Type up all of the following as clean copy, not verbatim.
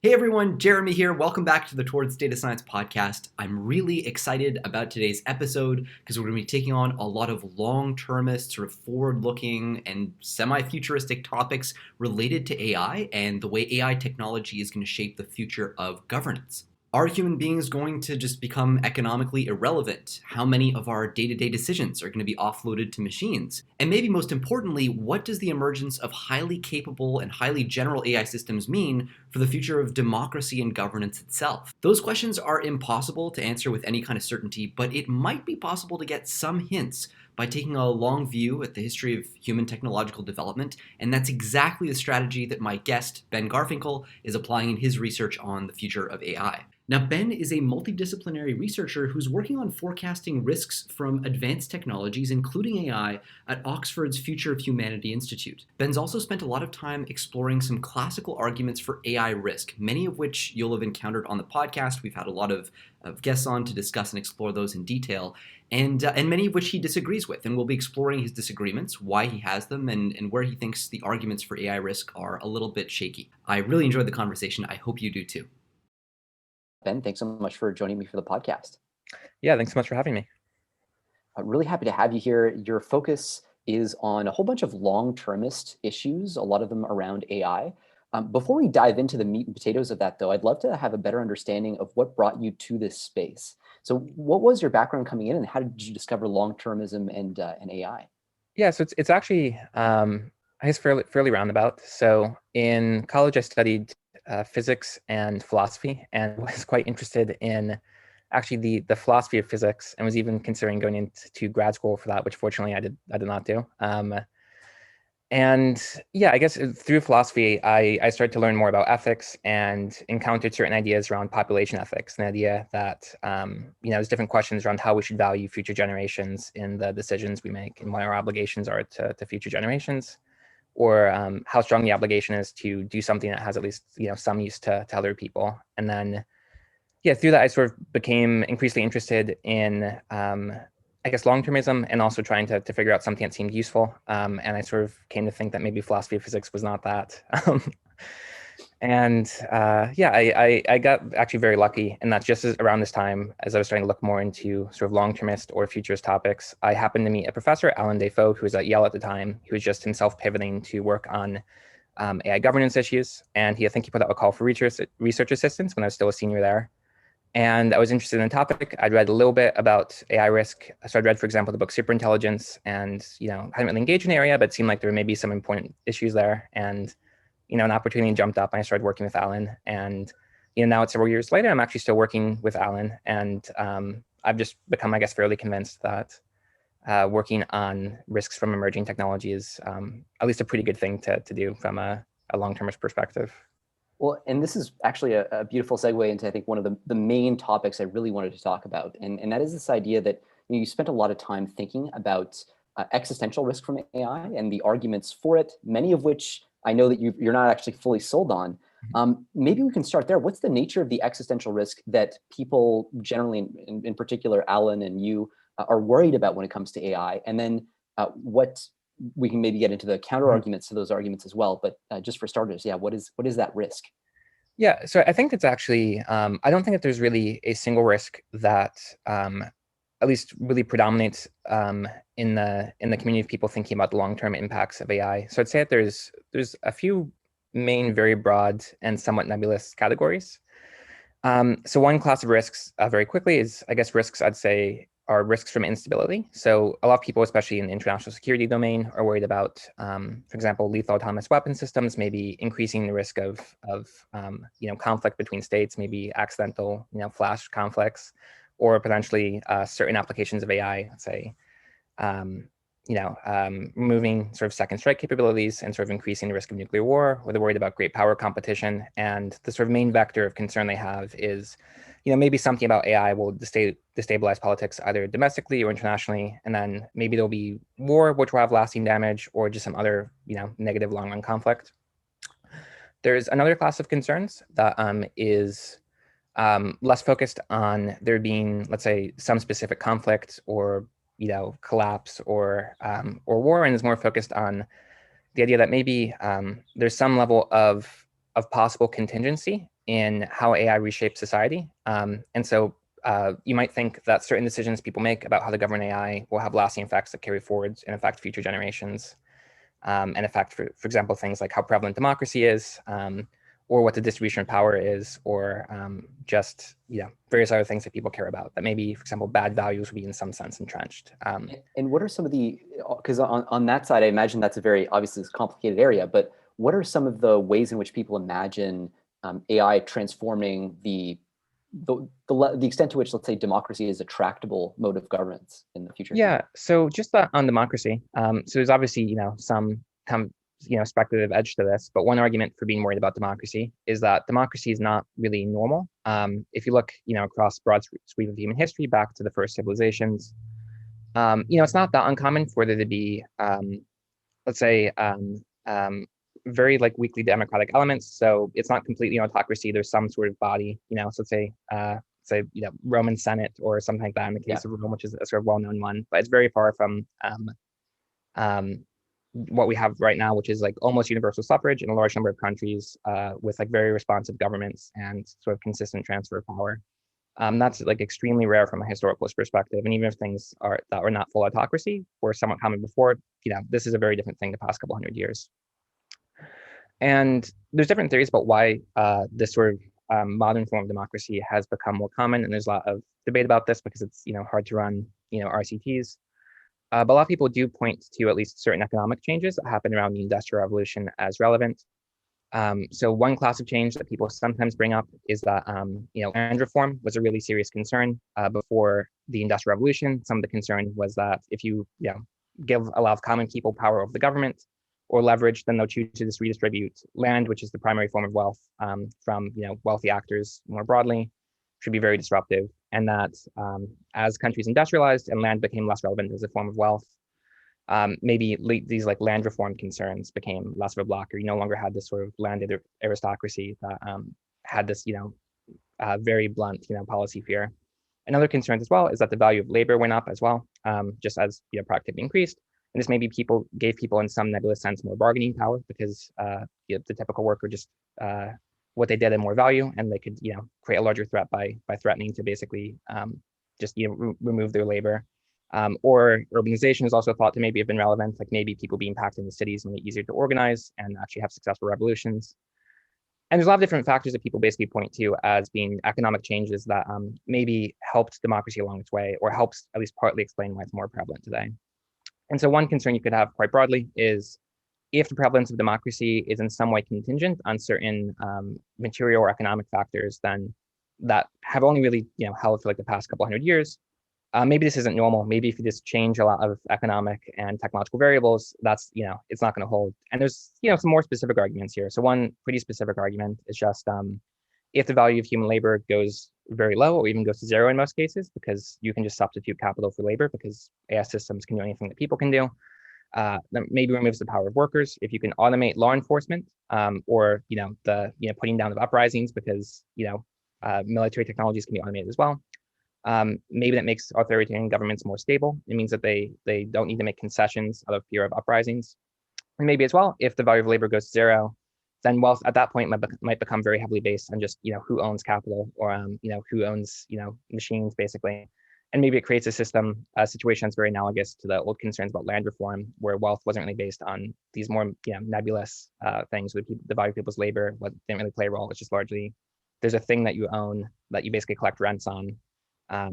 Hey everyone, Jeremy here. Welcome back to the Towards Data Science podcast. I'm really excited about today's episode because we're going to be taking on a lot of long-termist, sort of forward-looking and semi-futuristic topics related to AI and the way AI technology is going to shape the future of governance. Are human beings going to just become economically irrelevant? How many of our day-to-day decisions are going to be offloaded to machines? And maybe most importantly, what does the emergence of highly capable and highly general AI systems mean for the future of democracy and governance itself? Those questions are impossible to answer with any kind of certainty, but it might be possible to get some hints by taking a long view at the history of human technological development, and that's exactly the strategy that my guest, Ben Garfinkel, is applying in his research on the future of AI. Now, Ben is a multidisciplinary researcher who's working on forecasting risks from advanced technologies, including AI, at Oxford's Future of Humanity Institute. Ben's also spent a lot of time exploring some classical arguments for AI risk, many of which you'll have encountered on the podcast. We've had a lot of guests on to discuss and explore those in detail, and many of which he disagrees with. And we'll be exploring his disagreements, why he has them, and where he thinks the arguments for AI risk are a little bit shaky. I really enjoyed the conversation. I hope you do too. Ben, thanks so much for joining me for the podcast. Yeah, thanks so much for having me. I'm really happy to have you here. Your focus is on a whole bunch of long-termist issues, a lot of them around AI. Before we dive into the meat and potatoes of that, though, I'd love to have a better understanding of what brought you to this space. So what was your background coming in, and how did you discover long-termism and AI? Yeah, so it's actually I guess fairly roundabout. So in college, I studied physics and philosophy, and was quite interested in actually the philosophy of physics, and was even considering going into grad school for that, which fortunately I did not do. And yeah, I guess through philosophy, I started to learn more about ethics and encountered certain ideas around population ethics, an idea that, there's different questions around how we should value future generations in the decisions we make and what our obligations are to future generations, or how strong the obligation is to do something that has at least, some use to other people. And then, yeah, through that, I sort of became increasingly interested in I guess long-termism, and also trying to figure out something that seemed useful. And I sort of came to think that maybe philosophy of physics was not that. And yeah, I got actually very lucky, and that's just around this time as I was starting to look more into sort of long-termist or futurist topics. I happened to meet a professor, Alan Defoe, who was at Yale at the time, who was just himself pivoting to work on AI governance issues. And I think he put out a call for research assistants when I was still a senior there. And I was interested in the topic. I'd read a little bit about AI risk. So I'd read, for example, the book Superintelligence, and hadn't really engaged in the area, but it seemed like there may be some important issues there. And an opportunity jumped up, and I started working with Alan. And now it's several years later, I'm actually still working with Alan, and I've just become, I guess, fairly convinced that working on risks from emerging technology is at least a pretty good thing to do from a long-termist perspective. Well, and this is actually a beautiful segue into, I think, one of the main topics I really wanted to talk about. And that is this idea that you spent a lot of time thinking about existential risk from AI and the arguments for it, many of which I know that you're not actually fully sold on. Maybe we can start there. What's the nature of the existential risk that people generally, in particular, Alan and you, are worried about when it comes to AI? And then what we can maybe get into the counter arguments to those arguments as well. But just for starters, yeah, what is that risk? Yeah, so I think it's actually, I don't think that there's really a single risk that at least really predominates in the community of people thinking about the long-term impacts of AI. So I'd say that there's a few main, very broad and somewhat nebulous categories. So one class of risks, very quickly, is, I guess, risks I'd say are risks from instability. So a lot of people, especially in the international security domain, are worried about, for example, lethal autonomous weapon systems, maybe increasing the risk of conflict between states, maybe accidental, flash conflicts, or potentially certain applications of AI, let's say, removing sort of second strike capabilities and sort of increasing the risk of nuclear war, or they're worried about great power competition. And the sort of main vector of concern they have is, maybe something about AI will destabilize politics either domestically or internationally. And then maybe there'll be war, which will have lasting damage, or just some other, negative long run conflict. There's another class of concerns that is less focused on there being, let's say, some specific conflict or collapse or war, and is more focused on the idea that maybe there's some level of possible contingency in how AI reshapes society. And so you might think that certain decisions people make about how to govern AI will have lasting effects that carry forwards and affect future generations, and affect, for example, things like how prevalent democracy is, or what the distribution of power is, or just various other things that people care about. That maybe, for example, bad values would be in some sense entrenched. And what are some of the, because on that side, I imagine that's a very, obviously, it's a complicated area, but what are some of the ways in which people imagine AI transforming the extent to which, let's say, democracy is a tractable mode of governance in the future? Yeah, so just on democracy, so there's obviously some speculative edge to this, but one argument for being worried about democracy is that democracy is not really normal. If you look across broad sweep of human history back to the first civilizations, it's not that uncommon for there to be, let's say, very weakly democratic elements. So it's not completely autocracy. There's some sort of body, so let's say Roman Senate or something like that in the case of Rome, which is a sort of well-known one. But it's very far from what we have right now, which is almost universal suffrage in a large number of countries, with very responsive governments and sort of consistent transfer of power. That's extremely rare from a historical perspective. And even if things that are not full autocracy were somewhat common before, this is a very different thing the past couple hundred years. And there's different theories about why this sort of modern form of democracy has become more common. And there's a lot of debate about this because it's hard to run RCTs. But a lot of people do point to at least certain economic changes that happened around the Industrial Revolution as relevant. So one class of change that people sometimes bring up is that land reform was a really serious concern before the Industrial Revolution. Some of the concern was that if you give a lot of common people power over the government or leverage, then they'll choose to just redistribute land, which is the primary form of wealth, from wealthy actors more broadly, should be very disruptive. And that as countries industrialized and land became less relevant as a form of wealth, maybe these land reform concerns became less of a blocker. You no longer had this sort of landed aristocracy that had this very blunt policy fear. Another concern as well is that the value of labor went up as well, just as productivity increased. And this maybe gave people in some nebulous sense more bargaining power because the typical worker just what they did had more value, and they could create a larger threat by threatening to basically just remove their labor. Or urbanization is also thought to maybe have been relevant, maybe people being packed in the cities made it easier to organize and actually have successful revolutions. And there's a lot of different factors that people basically point to as being economic changes that maybe helped democracy along its way, or helps at least partly explain why it's more prevalent today. And so one concern you could have quite broadly is if the prevalence of democracy is in some way contingent on certain material or economic factors, then that have only really held for the past couple hundred years. Maybe this isn't normal. Maybe if you just change a lot of economic and technological variables, that's it's not going to hold. And there's some more specific arguments here. So one pretty specific argument is just if the value of human labor goes very low, or even goes to zero in most cases, because you can just substitute capital for labor because AI systems can do anything that people can do. That maybe removes the power of workers. If you can automate law enforcement, or the putting down of uprisings, because military technologies can be automated as well. Maybe that makes authoritarian governments more stable. It means that they don't need to make concessions out of fear of uprisings. And maybe as well, if the value of labor goes to zero, then wealth at that point might become very heavily based on just who owns capital, or who owns machines basically. And maybe it creates a situation that's very analogous to the old concerns about land reform, where wealth wasn't really based on these more nebulous things. The value of people's labor didn't really play a role. It's just largely there's a thing that you own that you basically collect rents on.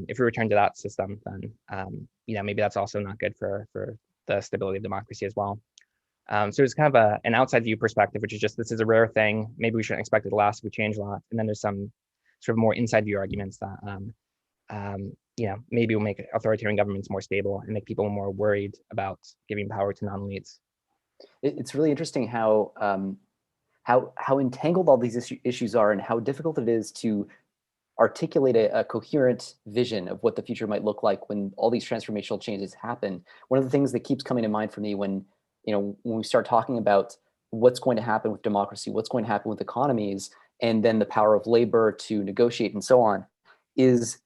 If we return to that system, then maybe that's also not good for the stability of democracy as well. So it's kind of an outside view perspective, which is just this is a rare thing. Maybe we shouldn't expect it to last. We change a lot, and then there's some sort of more inside view arguments that maybe will make authoritarian governments more stable and make people more worried about giving power to non-elites. It's really interesting how entangled all these issues are, and how difficult it is to articulate a coherent vision of what the future might look like when all these transformational changes happen. One of the things that keeps coming to mind for me when we start talking about what's going to happen with democracy, what's going to happen with economies, and then the power of labor to negotiate and so on, is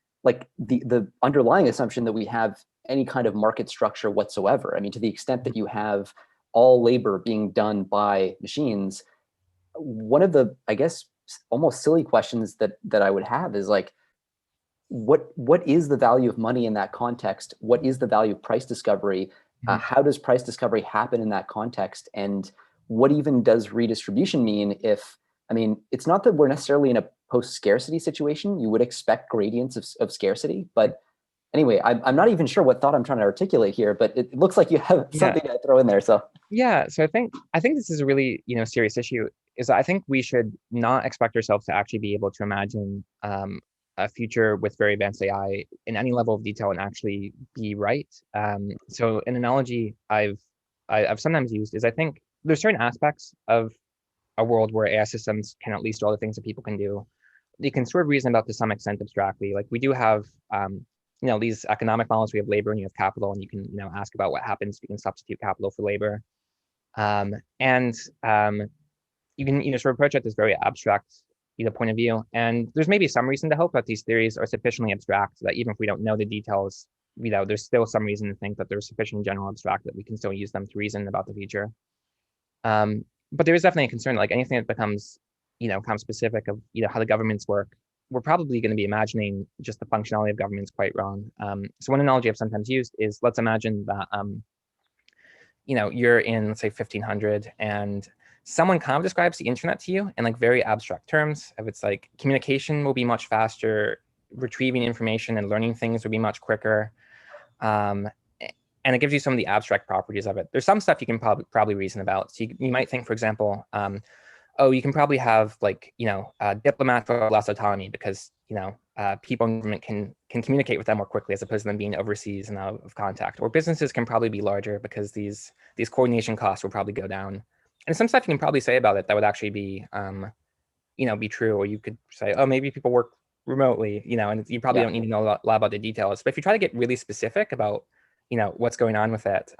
the underlying assumption that we have any kind of market structure whatsoever. I mean, to the extent that you have all labor being done by machines, one of the, I guess, almost silly questions that I would have is like, what is the value of money in that context? What is the value of price discovery? Mhm. How does price discovery happen in that context? And what even does redistribution mean if, I mean, it's not that we're necessarily in a post-scarcity situation. You would expect gradients of scarcity. But anyway, I'm not even sure what thought I'm trying to articulate here, but it looks like you have Yeah. something to throw in there. So Yeah, so I think this is a really, serious issue, is that I think we should not expect ourselves to actually be able to imagine a future with very advanced AI in any level of detail and actually be right. So an analogy I've sometimes used is, I think there's certain aspects of a world where AI systems can at least do all the things that people can do. You can sort of reason about to some extent abstractly. Like we do have these economic models. We have labor and you have capital, and you can ask about what happens if you can substitute capital for labor. And you can sort of approach it this very abstract point of view. And there's maybe some reason to hope that these theories are sufficiently abstract that even if we don't know the details, there's still some reason to think that they're sufficiently general abstract that we can still use them to reason about the future. But there is definitely a concern, like anything that becomes, kind of specific of, how the governments work, we're probably going to be imagining just the functionality of governments quite wrong. So one analogy I've sometimes used is, let's imagine that, you're in, let's say, 1500, and someone kind of describes the internet to you in like very abstract terms. If it's like communication will be much faster, retrieving information and learning things will be much quicker. Um, and it gives you some of the abstract properties of it. There's some stuff you can probably reason about. So you might think, for example, oh, you can probably have like, diplomats with less autonomy because, people in government can communicate with them more quickly as opposed to them being overseas and out of contact. Or businesses can probably be larger because these coordination costs will probably go down. And some stuff you can probably say about it that would actually be, be true. Or you could say, oh, maybe people work remotely, and you probably yeah, don't need to know a lot about the details. But if you try to get really specific about, what's going on with it,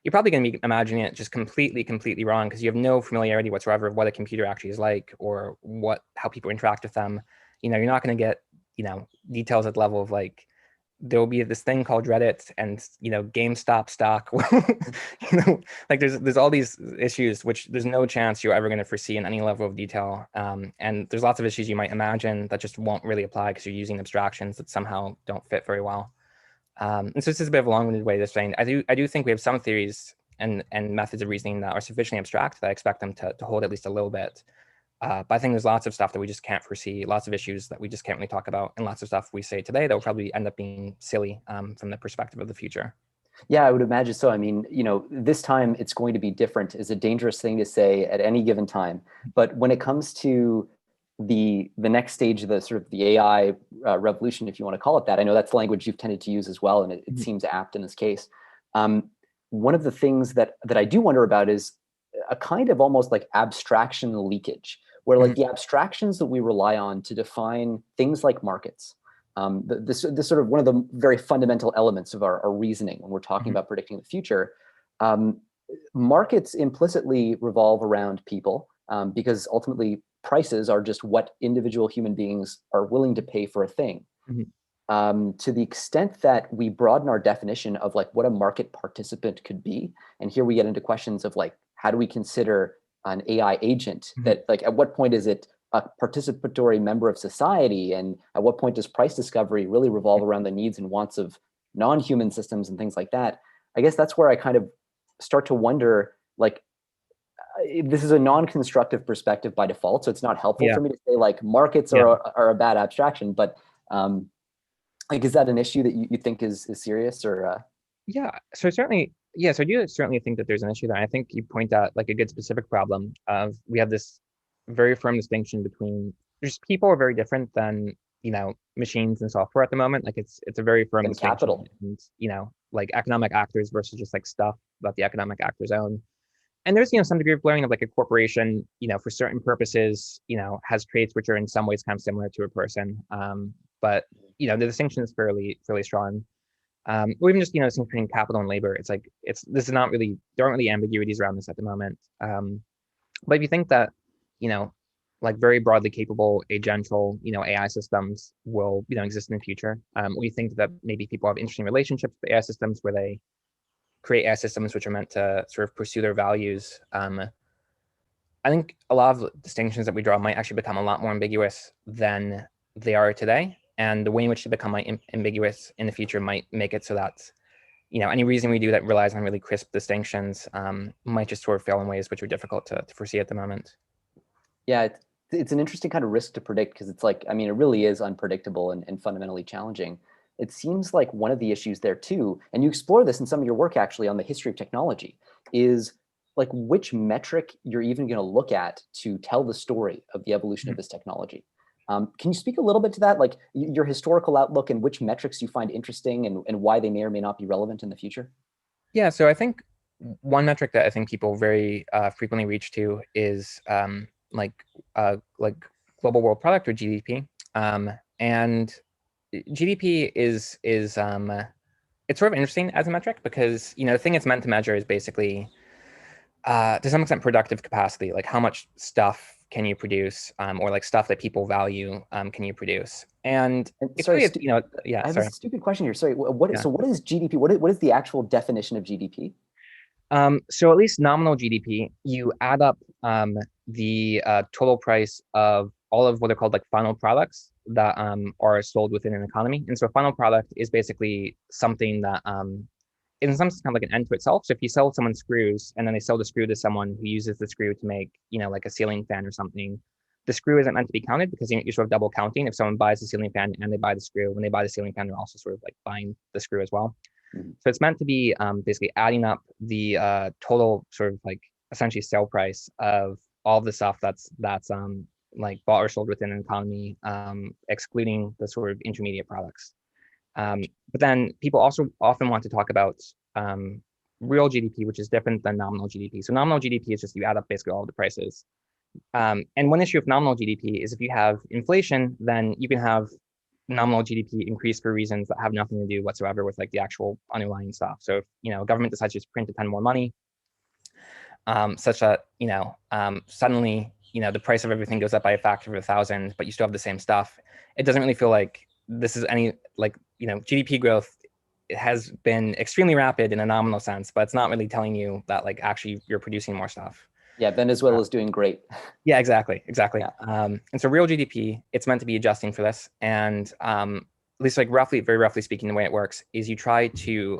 you're probably going to be imagining it just completely wrong because you have no familiarity whatsoever of what a computer actually is like or how people interact with them. You're not going to get, details at the level of like, there'll be this thing called Reddit and, GameStop stock. Like there's all these issues which there's no chance you're ever going to foresee in any level of detail. And there's lots of issues you might imagine that just won't really apply because you're using abstractions that somehow don't fit very well. And so this is a bit of a long-winded way of saying I do think we have some theories and methods of reasoning that are sufficiently abstract that I expect them to hold at least a little bit. But I think there's lots of stuff that we just can't foresee, lots of issues that we just can't really talk about, and lots of stuff we say today that will probably end up being silly from the perspective of the future. yeah, I would imagine so. I mean, this time it's going to be different is a dangerous thing to say at any given time. But when it comes to the next stage of the sort of the AI revolution, if you want to call it that, I know that's the language you've tended to use as well, and it seems apt in this case. One of the things that I do wonder about is a kind of almost like abstraction leakage, where like the abstractions that we rely on to define things like markets, this sort of one of the very fundamental elements of our reasoning when we're talking about predicting the future. Markets implicitly revolve around people because ultimately prices are just what individual human beings are willing to pay for a thing. To the extent that we broaden our definition of like what a market participant could be, and here we get into questions of like, how do we consider an AI agent that like, at what point is it a participatory member of society? And at what point does price discovery really revolve around the needs and wants of non-human systems and things like that? I guess that's where I kind of start to wonder, like, this is a non-constructive perspective by default, so it's not helpful Yeah. for me to say like markets Yeah. are a bad abstraction, but like, is that an issue that you think is serious or? Yeah. So certainly, yes, I do certainly think that there's an issue there. I think you point out like a good specific problem of we have this very firm distinction between just people are very different than machines and software at the moment. Like it's a very firm And distinction, capital. and like economic actors versus just like stuff that the economic actors own. And there's some degree of blurring of like a corporation, for certain purposes, has traits which are in some ways kind of similar to a person. But the distinction is fairly strong. Or even just distinction between capital and labor. It's like this is not really, there aren't really ambiguities around this at the moment. But if you think that like very broadly capable agential AI systems will exist in the future, we think that maybe people have interesting relationships with AI systems where they create AI systems which are meant to sort of pursue their values. I think a lot of the distinctions that we draw might actually become a lot more ambiguous than they are today. And the way in which they become ambiguous in the future might make it so that, any reason we do that relies on really crisp distinctions might just sort of fail in ways which are difficult to foresee at the moment. Yeah, it's an interesting kind of risk to predict because it's like, I mean, it really is unpredictable and fundamentally challenging. It seems like one of the issues there too, and you explore this in some of your work actually on the history of technology, is like which metric you're even going to look at to tell the story of the evolution of this technology. Can you speak a little bit to that, like your historical outlook and which metrics you find interesting and why they may or may not be relevant in the future? Yeah, so I think one metric that I think people very frequently reach to is like global world product, or GDP. And GDP is it's sort of interesting as a metric because the thing it's meant to measure is basically to some extent productive capacity, like how much stuff can you produce, or like stuff that people value, can you produce? And And it's sorry, really, yeah, I have a sorry. stupid question here. Sorry, what, Yeah. so what is GDP? What is the actual definition of GDP? So at least nominal GDP, you add up the total price of all of what are called like final products that are sold within an economy. And so a final product is basically something that in some sense kind of like an end to itself. So if you sell someone screws and then they sell the screw to someone who uses the screw to make, like a ceiling fan or something, the screw isn't meant to be counted because you're sort of double counting. If someone buys the ceiling fan and they buy the screw, when they buy the ceiling fan, they're also sort of like buying the screw as well. Mhm. So it's meant to be basically adding up the total sort of like essentially sale price of all the stuff that's like bought or sold within an economy, excluding the sort of intermediate products. But then people also often want to talk about real GDP, which is different than nominal GDP. So nominal GDP is just you add up basically all of the prices. And one issue with nominal GDP is if you have inflation, then you can have nominal GDP increase for reasons that have nothing to do whatsoever with like the actual underlying stuff. So if government decides to just print a ton more money, such that suddenly the price of everything goes up by a factor of 1,000, but you still have the same stuff. It doesn't really feel like this is any like GDP growth has been extremely rapid in a nominal sense, but it's not really telling you that like actually you're producing more stuff. Yeah, Venezuela is doing great. Yeah, exactly. Yeah. And so real GDP, it's meant to be adjusting for this. And at least like very roughly speaking, the way it works is you try to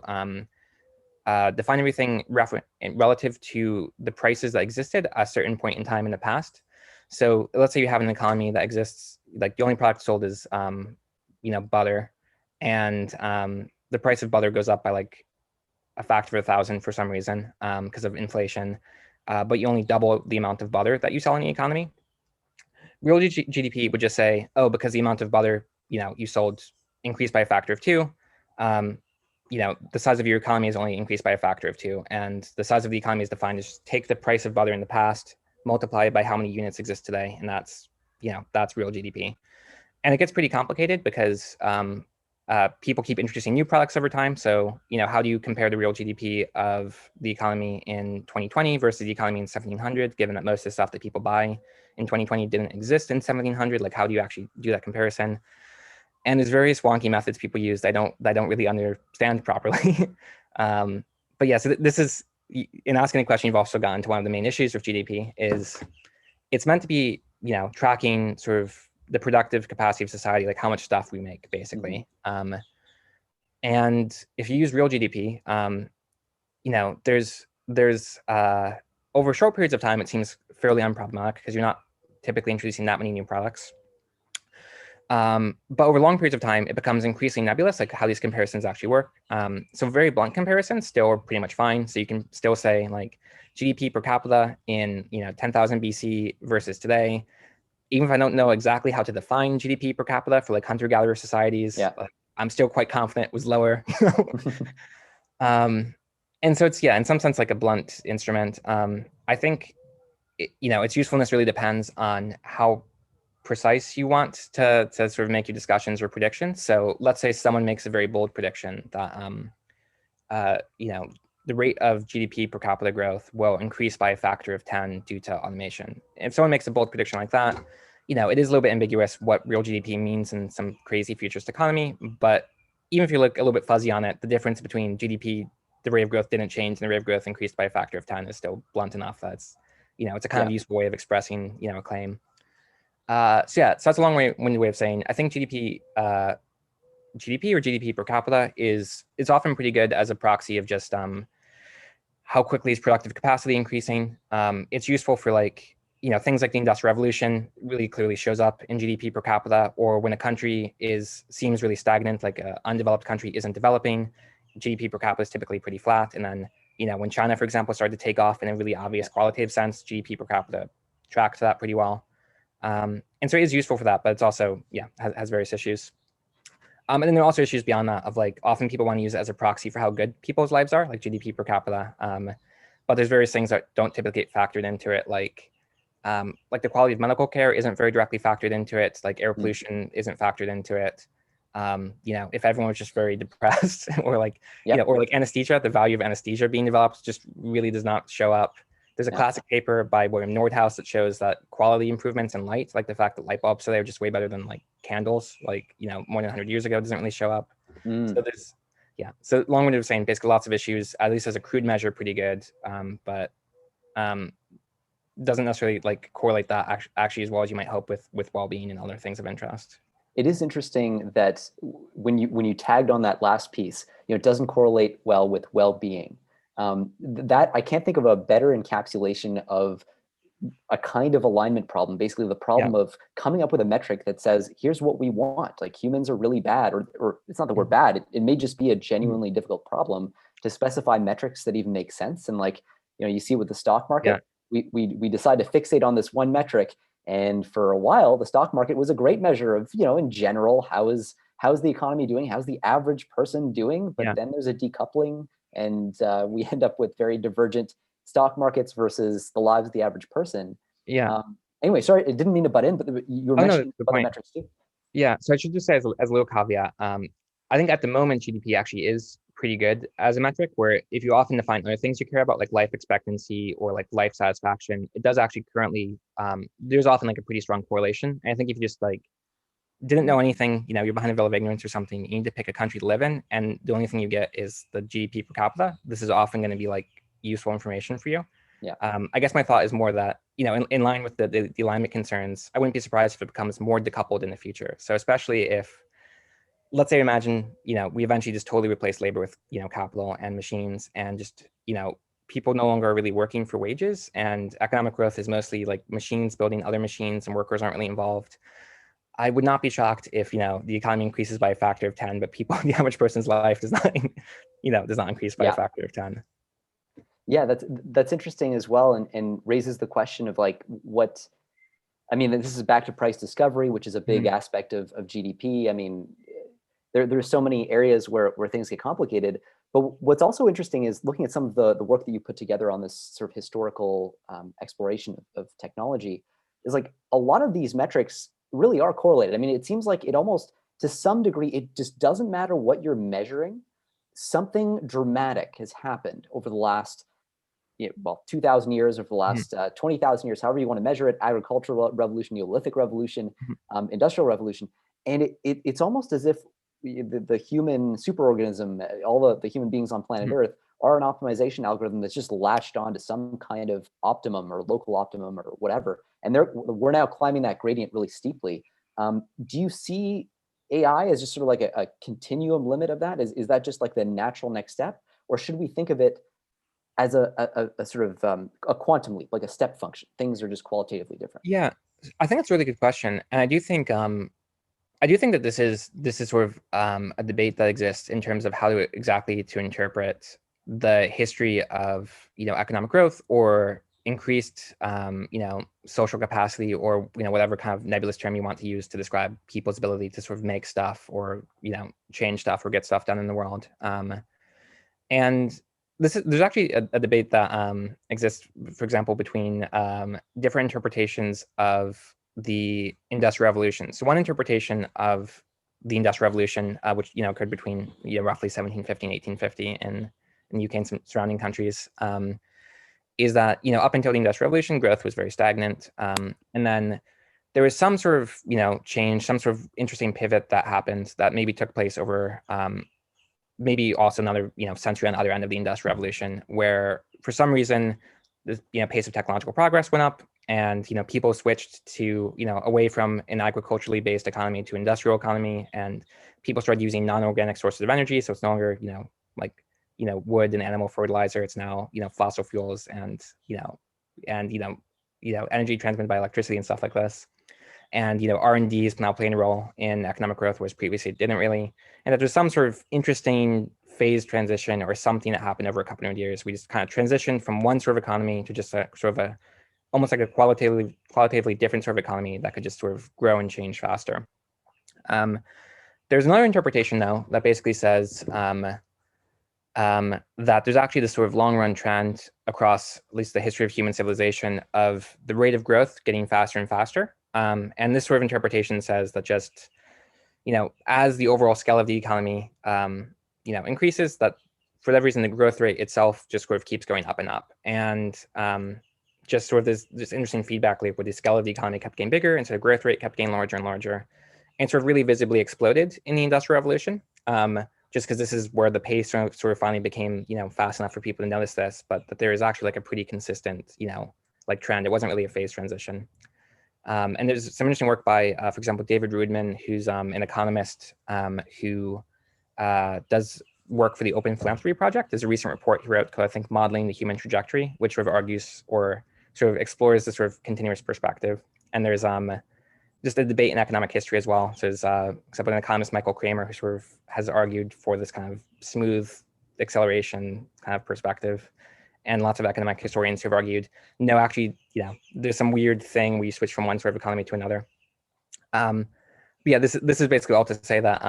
define everything relative to the prices that existed at a certain point in time in the past. So let's say you have an economy that exists, like the only product sold is, butter, and the price of butter goes up by like a factor of 1,000 for some reason because of inflation, but you only double the amount of butter that you sell in the economy. Real GDP would just say, oh, because the amount of butter you sold increased by a factor of 2, the size of your economy is only increased by a factor of 2, and the size of the economy is defined as just take the price of butter in the past, multiply it by how many units exist today, and that's real GDP. And it gets pretty complicated because people keep introducing new products over time. So, how do you compare the real GDP of the economy in 2020 versus the economy in 1700, given that most of the stuff that people buy in 2020 didn't exist in 1700? Like, how do you actually do that comparison? And there's various wonky methods people use that I don't really understand properly. But yeah, so this is, in asking a question, you've also gotten to one of the main issues with GDP is it's meant to be, tracking sort of the productive capacity of society, like how much stuff we make, basically. Mm-hmm. And if you use real GDP, there's over short periods of time, it seems fairly unproblematic because you're not typically introducing that many new products. But over long periods of time, it becomes increasingly nebulous, like how these comparisons actually work. So very blunt comparisons still are pretty much fine. So you can still say like GDP per capita in 10,000 BC versus today. Even if I don't know exactly how to define GDP per capita for like hunter-gatherer societies, yeah. I'm still quite confident it was lower. And so it's, in some sense, like a blunt instrument. I think, its usefulness really depends on how precise you want to sort of make your discussions or predictions. So let's say someone makes a very bold prediction that, the rate of GDP per capita growth will increase by a factor of 10 due to automation. If someone makes a bold prediction like that, it is a little bit ambiguous what real GDP means in some crazy futurist economy. But even if you look a little bit fuzzy on it, the difference between GDP, the rate of growth didn't change, and the rate of growth increased by a factor of 10 is still blunt enough that it's, it's a kind of useful way of expressing, a claim. So that's a long-winded way of saying, I think GDP or GDP per capita is often pretty good as a proxy of just how quickly is productive capacity increasing. It's useful for things like the Industrial Revolution really clearly shows up in GDP per capita, or when a country seems really stagnant, like an undeveloped country isn't developing, GDP per capita is typically pretty flat. And then, when China, for example, started to take off in a really obvious qualitative sense, GDP per capita tracks that pretty well. And so it is useful for that, but it's also, has various issues. And then there are also issues beyond that of often people want to use it as a proxy for how good people's lives are, like GDP per capita. But there's various things that don't typically get factored into it, like the quality of medical care isn't very directly factored into it. Like air pollution isn't factored into it. If everyone was just very depressed or or like anesthesia, the value of anesthesia being developed just really does not show up. There's a classic paper by William Nordhaus that shows that quality improvements in light, like the fact that light bulbs today are just way better than candles, more than 100 years ago, doesn't really show up. So there's, so long-winded of saying basically lots of issues, at least as a crude measure, pretty good, but doesn't necessarily correlate that actually as well as you might hope with well-being and other things of interest. It is interesting that when you tagged on that last piece, it doesn't correlate well with well-being. That I can't think of a better encapsulation of a kind of alignment problem, basically the problem of coming up with a metric that says, here's what we want. Like humans are really bad, or it's not that we're bad. It may just be a genuinely difficult problem to specify metrics that even make sense. And you see with the stock market, we decide to fixate on this one metric. And for a while, the stock market was a great measure of, in general, how's the economy doing? How's the average person doing? But then there's a decoupling, and we end up with very divergent stock markets versus the lives of the average person. Anyway, sorry, I didn't mean to butt in, but you were mentioning other metrics too. Yeah, so I should just say as a little caveat, I think at the moment GDP actually is pretty good as a metric, where if you often define other things you care about, like life expectancy or life satisfaction, it does actually currently, there's often a pretty strong correlation. And I think if you just didn't know anything, you're behind a veil of ignorance or something, you need to pick a country to live in, and the only thing you get is the GDP per capita. This is often going to be useful information for you. I guess my thought is more that, in line with the alignment concerns, I wouldn't be surprised if it becomes more decoupled in the future. So especially if, let's say, imagine, we eventually just totally replace labor with, capital and machines, and just, people no longer are really working for wages, and economic growth is mostly machines building other machines and workers aren't really involved. I would not be shocked if, the economy increases by a factor of 10, but the average person's life does not, does not increase by a factor of 10. Yeah, that's interesting as well, and raises the question of what, I mean, this is back to price discovery, which is a big aspect of GDP. I mean, there's so many areas where things get complicated. But what's also interesting is looking at some of the work that you put together on this sort of historical exploration of technology, is a lot of these metrics really are correlated. I mean, it seems like it almost, to some degree, it just doesn't matter what you're measuring. Something dramatic has happened over the last 2,000 years, over the last 20,000 years, however you want to measure it, agricultural revolution, Neolithic revolution, industrial revolution. And it's almost as if the human superorganism, all the human beings on planet Earth, are an optimization algorithm that's just latched on to some kind of optimum or local optimum or whatever. And we're now climbing that gradient really steeply. Do you see AI as just sort of a continuum limit of that? Is that just the natural next step? Or should we think of it as a sort of a quantum leap, like a step function? Things are just qualitatively different. Yeah, I think that's a really good question. And I do think that this is sort of a debate that exists in terms of how exactly to interpret the history of economic growth or increased social capacity, or whatever kind of nebulous term you want to use to describe people's ability to sort of make stuff or change stuff or get stuff done in the world. And there's actually a debate that exists, for example, between different interpretations of the Industrial Revolution. So one interpretation of the Industrial Revolution, which occurred between roughly 1750 and 1850 in the UK and some surrounding countries, is that up until the Industrial Revolution, growth was very stagnant, and then there was some sort of change, some sort of interesting pivot that happened that maybe took place over maybe also another century on the other end of the Industrial Revolution, where for some reason the pace of technological progress went up, and people switched to away from an agriculturally based economy to industrial economy, and people started using non-organic sources of energy. So it's no longer like wood and animal fertilizer. It's now fossil fuels and energy transmitted by electricity and stuff like this. And R&D is now playing a role in economic growth, whereas previously it didn't really. And that there's some sort of interesting phase transition or something that happened over a couple of years. We just kind of transitioned from one sort of economy to just a sort of a almost like a qualitatively different sort of economy that could just sort of grow and change faster. There's another interpretation though that basically says that there's actually this sort of long run trend across at least the history of human civilization of the rate of growth getting faster and faster. And this sort of interpretation says that just, as the overall scale of the economy, increases, that for that reason, the growth rate itself just sort of keeps going up and up. And just sort of this interesting feedback loop where the scale of the economy kept getting bigger and so the growth rate kept getting larger and larger, and sort of really visibly exploded in the Industrial Revolution. Just because this is where the pace sort of finally became, fast enough for people to notice this, but that there is actually like a pretty consistent, like trend. It wasn't really a phase transition. And there's some interesting work by, for example, David Rudman, who's an economist who does work for the Open Philanthropy Project. There's a recent report he wrote called, I think, Modeling the Human Trajectory, which sort of argues or sort of explores this sort of continuous perspective. And there's just a debate in economic history as well. So there's, except an economist, Michael Kramer, who sort of has argued for this kind of smooth acceleration kind of perspective. And lots of economic historians have argued, no, actually, there's some weird thing where you switch from one sort of economy to another. But yeah, this is basically all to say that,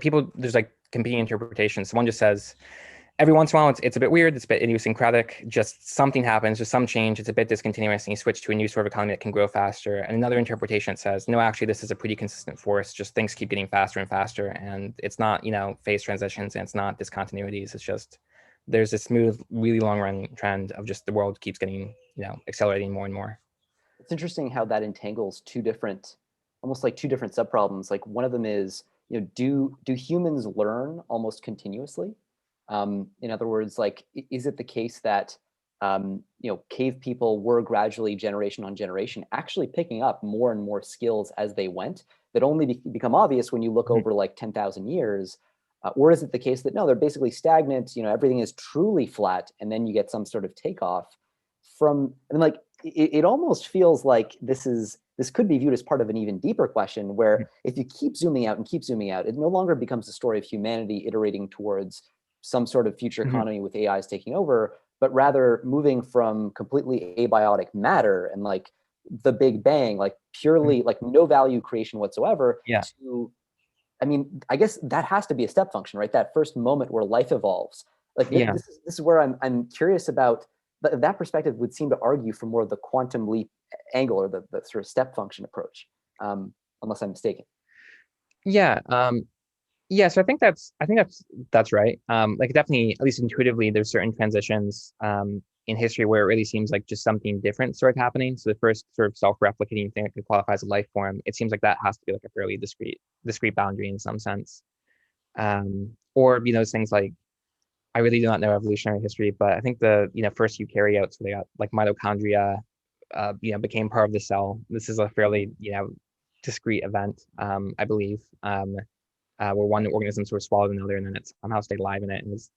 people, there's like competing interpretations. One just says, every once in a while, it's a bit weird, it's a bit idiosyncratic, just something happens, just some change, it's a bit discontinuous, and you switch to a new sort of economy that can grow faster. And another interpretation says, no, actually, this is a pretty consistent force, just things keep getting faster and faster, and it's not, phase transitions, and it's not discontinuities, it's just, there's this smooth, really long-run trend of just the world keeps getting, accelerating more and more. It's interesting how that entangles almost like two different subproblems. Like one of them is, do humans learn almost continuously? In other words, like, is it the case that cave people were gradually generation on generation actually picking up more and more skills as they went that only become obvious when you look over like 10,000 years? Or is it the case that no, they're basically stagnant, everything is truly flat, and then you get some sort of takeoff from, like, it almost feels like this could be viewed as part of an even deeper question where if you keep zooming out and keep zooming out, it no longer becomes the story of humanity iterating towards some sort of future economy with AIs taking over, but rather moving from completely abiotic matter and like the Big Bang, like purely like no value creation whatsoever, to, I mean, I guess that has to be a step function, right? That first moment where life evolves. Like this is where I'm curious about that perspective. Would seem to argue for more of the quantum leap angle or the sort of step function approach, unless I'm mistaken. So I think that's right. Like definitely, at least intuitively, there's certain transitions in history where it really seems like just something different sort of happening. So the first sort of self-replicating thing that could qualify as a life form, it seems like that has to be like a fairly discrete boundary in some sense. Or things like, I really do not know evolutionary history, but I think the first eukaryotes, so they got like mitochondria, became part of the cell. This is a fairly discrete event, I believe. Where one organism sort of swallowed another, and then it somehow stayed alive in it, and was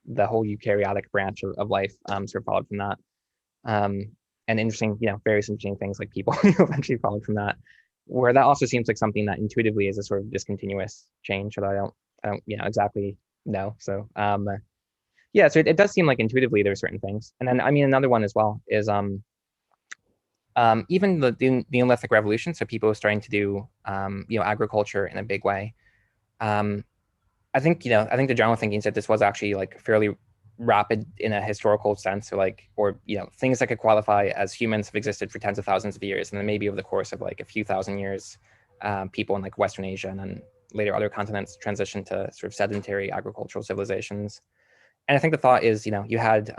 the whole eukaryotic branch of life sort of followed from that. And interesting, various interesting things like people eventually followed from that, where that also seems like something that intuitively is a sort of discontinuous change that I don't exactly know. So so it does seem like intuitively there are certain things. And then I mean another one as well is even the Neolithic Revolution. So people are starting to do agriculture in a big way. I think the general thinking is that this was actually like fairly rapid in a historical sense, or things that could qualify as humans have existed for tens of thousands of years, and then maybe over the course of like a few thousand years, people in like Western Asia and then later other continents transitioned to sort of sedentary agricultural civilizations. And I think the thought is, you had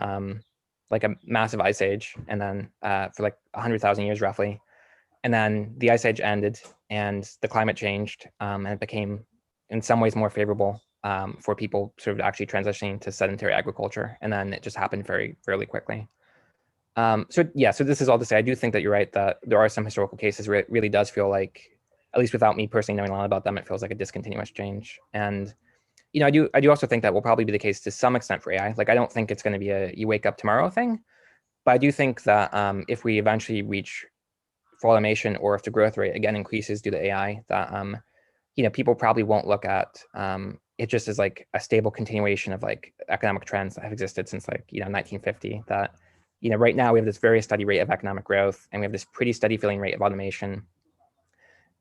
like a massive ice age, and then for like 100,000 years roughly, and then the ice age ended and the climate changed, and it became in some ways more favorable for people sort of actually transitioning to sedentary agriculture. And then it just happened fairly quickly. So this is all to say, I do think that you're right, that there are some historical cases where it really does feel like, at least without me personally knowing a lot about them, it feels like a discontinuous change. And I do also think that will probably be the case to some extent for AI. Like, I don't think it's going to be a you wake up tomorrow thing, but I do think that if we eventually reach full automation, or if the growth rate again increases due to AI, that people probably won't look at it just as like a stable continuation of like economic trends that have existed since like 1950. That right now we have this very steady rate of economic growth, and we have this pretty steady feeling rate of automation.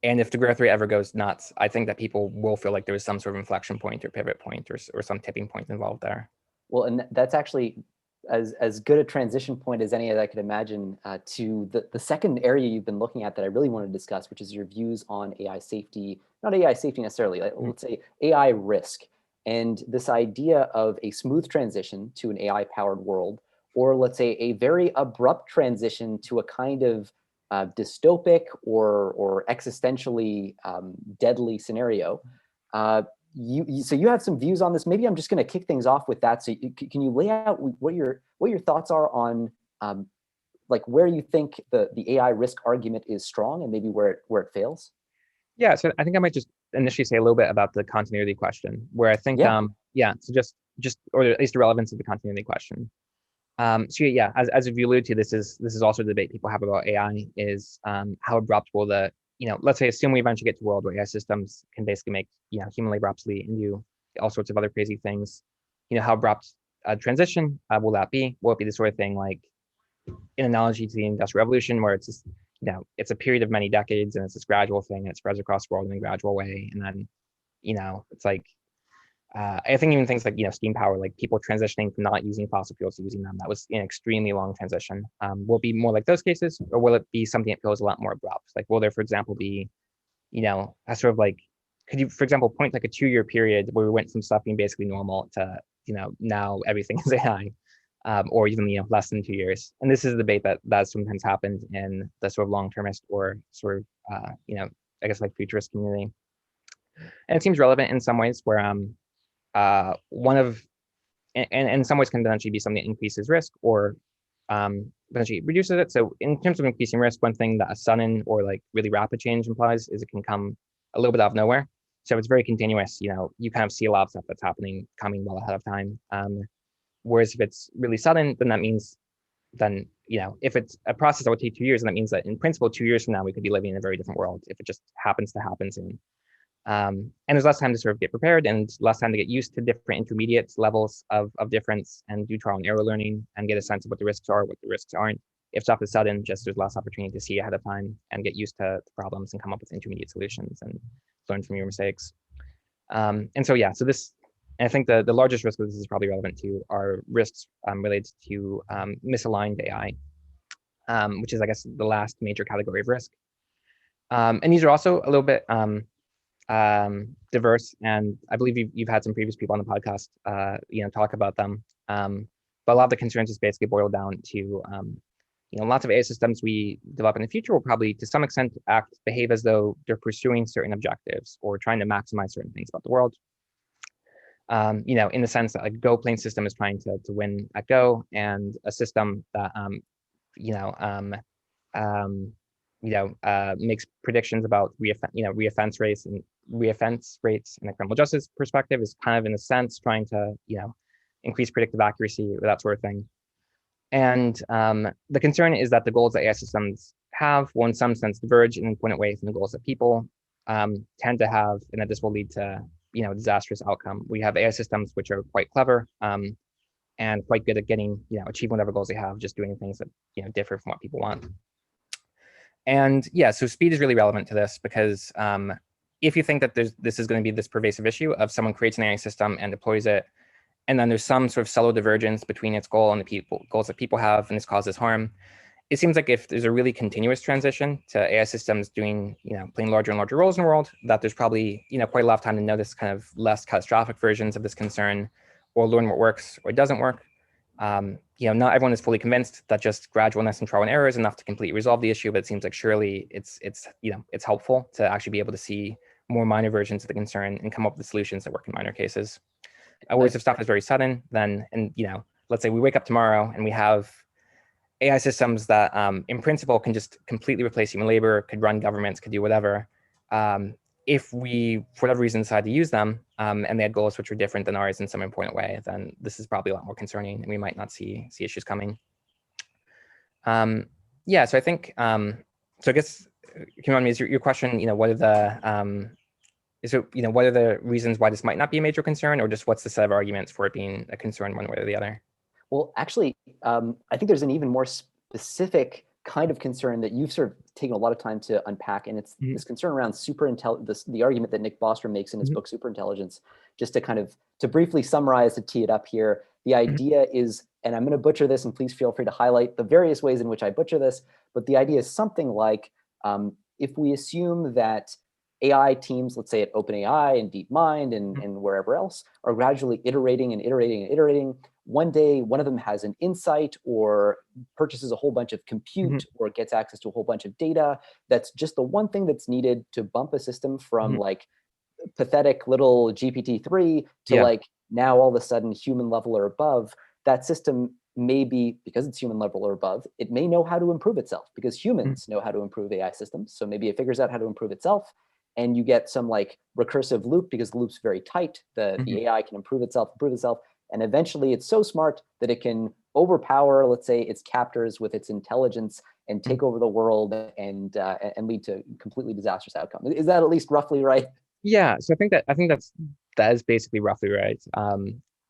And if the growth rate ever goes nuts, I think that people will feel like there was some sort of inflection point or pivot point or some tipping point involved there. Well, and that's actually as good a transition point as any that I could imagine to the second area you've been looking at that I really want to discuss, which is your views on AI safety, not AI safety necessarily, let's say AI risk, and this idea of a smooth transition to an AI-powered world, or let's say a very abrupt transition to a kind of dystopic or existentially deadly scenario. So you have some views on this. Maybe I'm just going to kick things off with that. So can you lay out what your thoughts are on like where you think the AI risk argument is strong and maybe where it fails? Yeah, so I think I might just initially say a little bit about the continuity question, where I think so just or at least the relevance of the continuity question. So yeah, as you alluded to, this is also the debate people have about AI is how abrupt will the let's say assume we eventually get to a world where AI systems can basically make human labor obsolete and do all sorts of other crazy things. How abrupt a transition will that be? Will it be the sort of thing like in analogy to the Industrial Revolution, where it's just it's a period of many decades and it's this gradual thing and it spreads across the world in a gradual way, and then it's like I think even things like steam power, like people transitioning from not using fossil fuels to using them, that was an extremely long transition. Will it be more like those cases, or will it be something that feels a lot more abrupt? Like, will there, for example, be a sort of like, could you, for example, point like a 2-year period where we went from stuff being basically normal to now everything is AI, or even less than 2 years? And this is a debate that sometimes happened in the sort of long-termist or sort of I guess like futurist community, and it seems relevant in some ways where one of, and in some ways can potentially be something that increases risk or potentially reduces it. So in terms of increasing risk, one thing that a sudden or like really rapid change implies is it can come a little bit out of nowhere. So it's very continuous. You kind of see a lot of stuff that's coming well ahead of time. Whereas if it's really sudden, then that means if it's a process that would take 2 years, then that means that in principle, 2 years from now, we could be living in a very different world if it just happens to happen soon. And there's less time to sort of get prepared and less time to get used to different intermediate levels of difference and do trial and error learning and get a sense of what the risks are, what the risks aren't. If stuff is sudden, just there's less opportunity to see ahead of time and get used to problems and come up with intermediate solutions and learn from your mistakes. And so this, and I think the largest risk of this is probably relevant to are risks related to misaligned AI, which is, I guess, the last major category of risk. And these are also a little bit diverse, and I believe you've had some previous people on the podcast, talk about them. But a lot of the concerns is basically boiled down to, lots of AI systems we develop in the future will probably, to some extent, behave as though they're pursuing certain objectives or trying to maximize certain things about the world. In the sense that like Go playing system is trying to win at Go, and a system that makes predictions about reoffense rates in a criminal justice perspective is kind of, in a sense, trying to increase predictive accuracy or that sort of thing. And the concern is that the goals that AI systems have will in some sense diverge in an important way from the goals that people tend to have, and that this will lead to a disastrous outcome. We have AI systems which are quite clever and quite good at achieving whatever goals they have, just doing things that differ from what people want. And so speed is really relevant to this because if you think that this is going to be this pervasive issue of someone creates an AI system and deploys it, and then there's some sort of subtle divergence between its goal and the goals that people have, and this causes harm, it seems like if there's a really continuous transition to AI systems playing larger and larger roles in the world, that there's probably quite a lot of time to notice kind of less catastrophic versions of this concern, or learn what works or doesn't work. Not everyone is fully convinced that just gradualness and trial and error is enough to completely resolve the issue, but it seems like surely it's helpful to actually be able to see more minor versions of the concern and come up with solutions that work in minor cases. Whereas if stuff is very sudden, then let's say we wake up tomorrow and we have AI systems that in principle can just completely replace human labor, could run governments, could do whatever. If we, for whatever reason, decide to use them and they had goals which are different than ours in some important way, then this is probably a lot more concerning and we might not see issues coming. Yeah, so I think, so I guess, can you remind me, is your question, what are the, what are the reasons why this might not be a major concern, or just what's the set of arguments for it being a concern one way or the other? Well, actually, I think there's an even more specific kind of concern that you've sort of taken a lot of time to unpack, and it's this concern around the argument that Nick Bostrom makes in his book Superintelligence. Just to briefly summarize, to tee it up here, the idea is, and I'm going to butcher this, and please feel free to highlight the various ways in which I butcher this, but the idea is something like, if we assume that AI teams, let's say at OpenAI and DeepMind and wherever else, are gradually iterating and iterating and iterating. One day, one of them has an insight or purchases a whole bunch of compute or gets access to a whole bunch of data. That's just the one thing that's needed to bump a system from like pathetic little GPT-3 to like now all of a sudden human level or above. That system may be, because it's human level or above, it may know how to improve itself because humans know how to improve AI systems. So maybe it figures out how to improve itself, and you get some like recursive loop because the loop's very tight. The AI can improve itself, and eventually it's so smart that it can overpower, let's say, its captors with its intelligence and take over the world and lead to completely disastrous outcome. Is that at least roughly right? Yeah, so I think that is basically roughly right.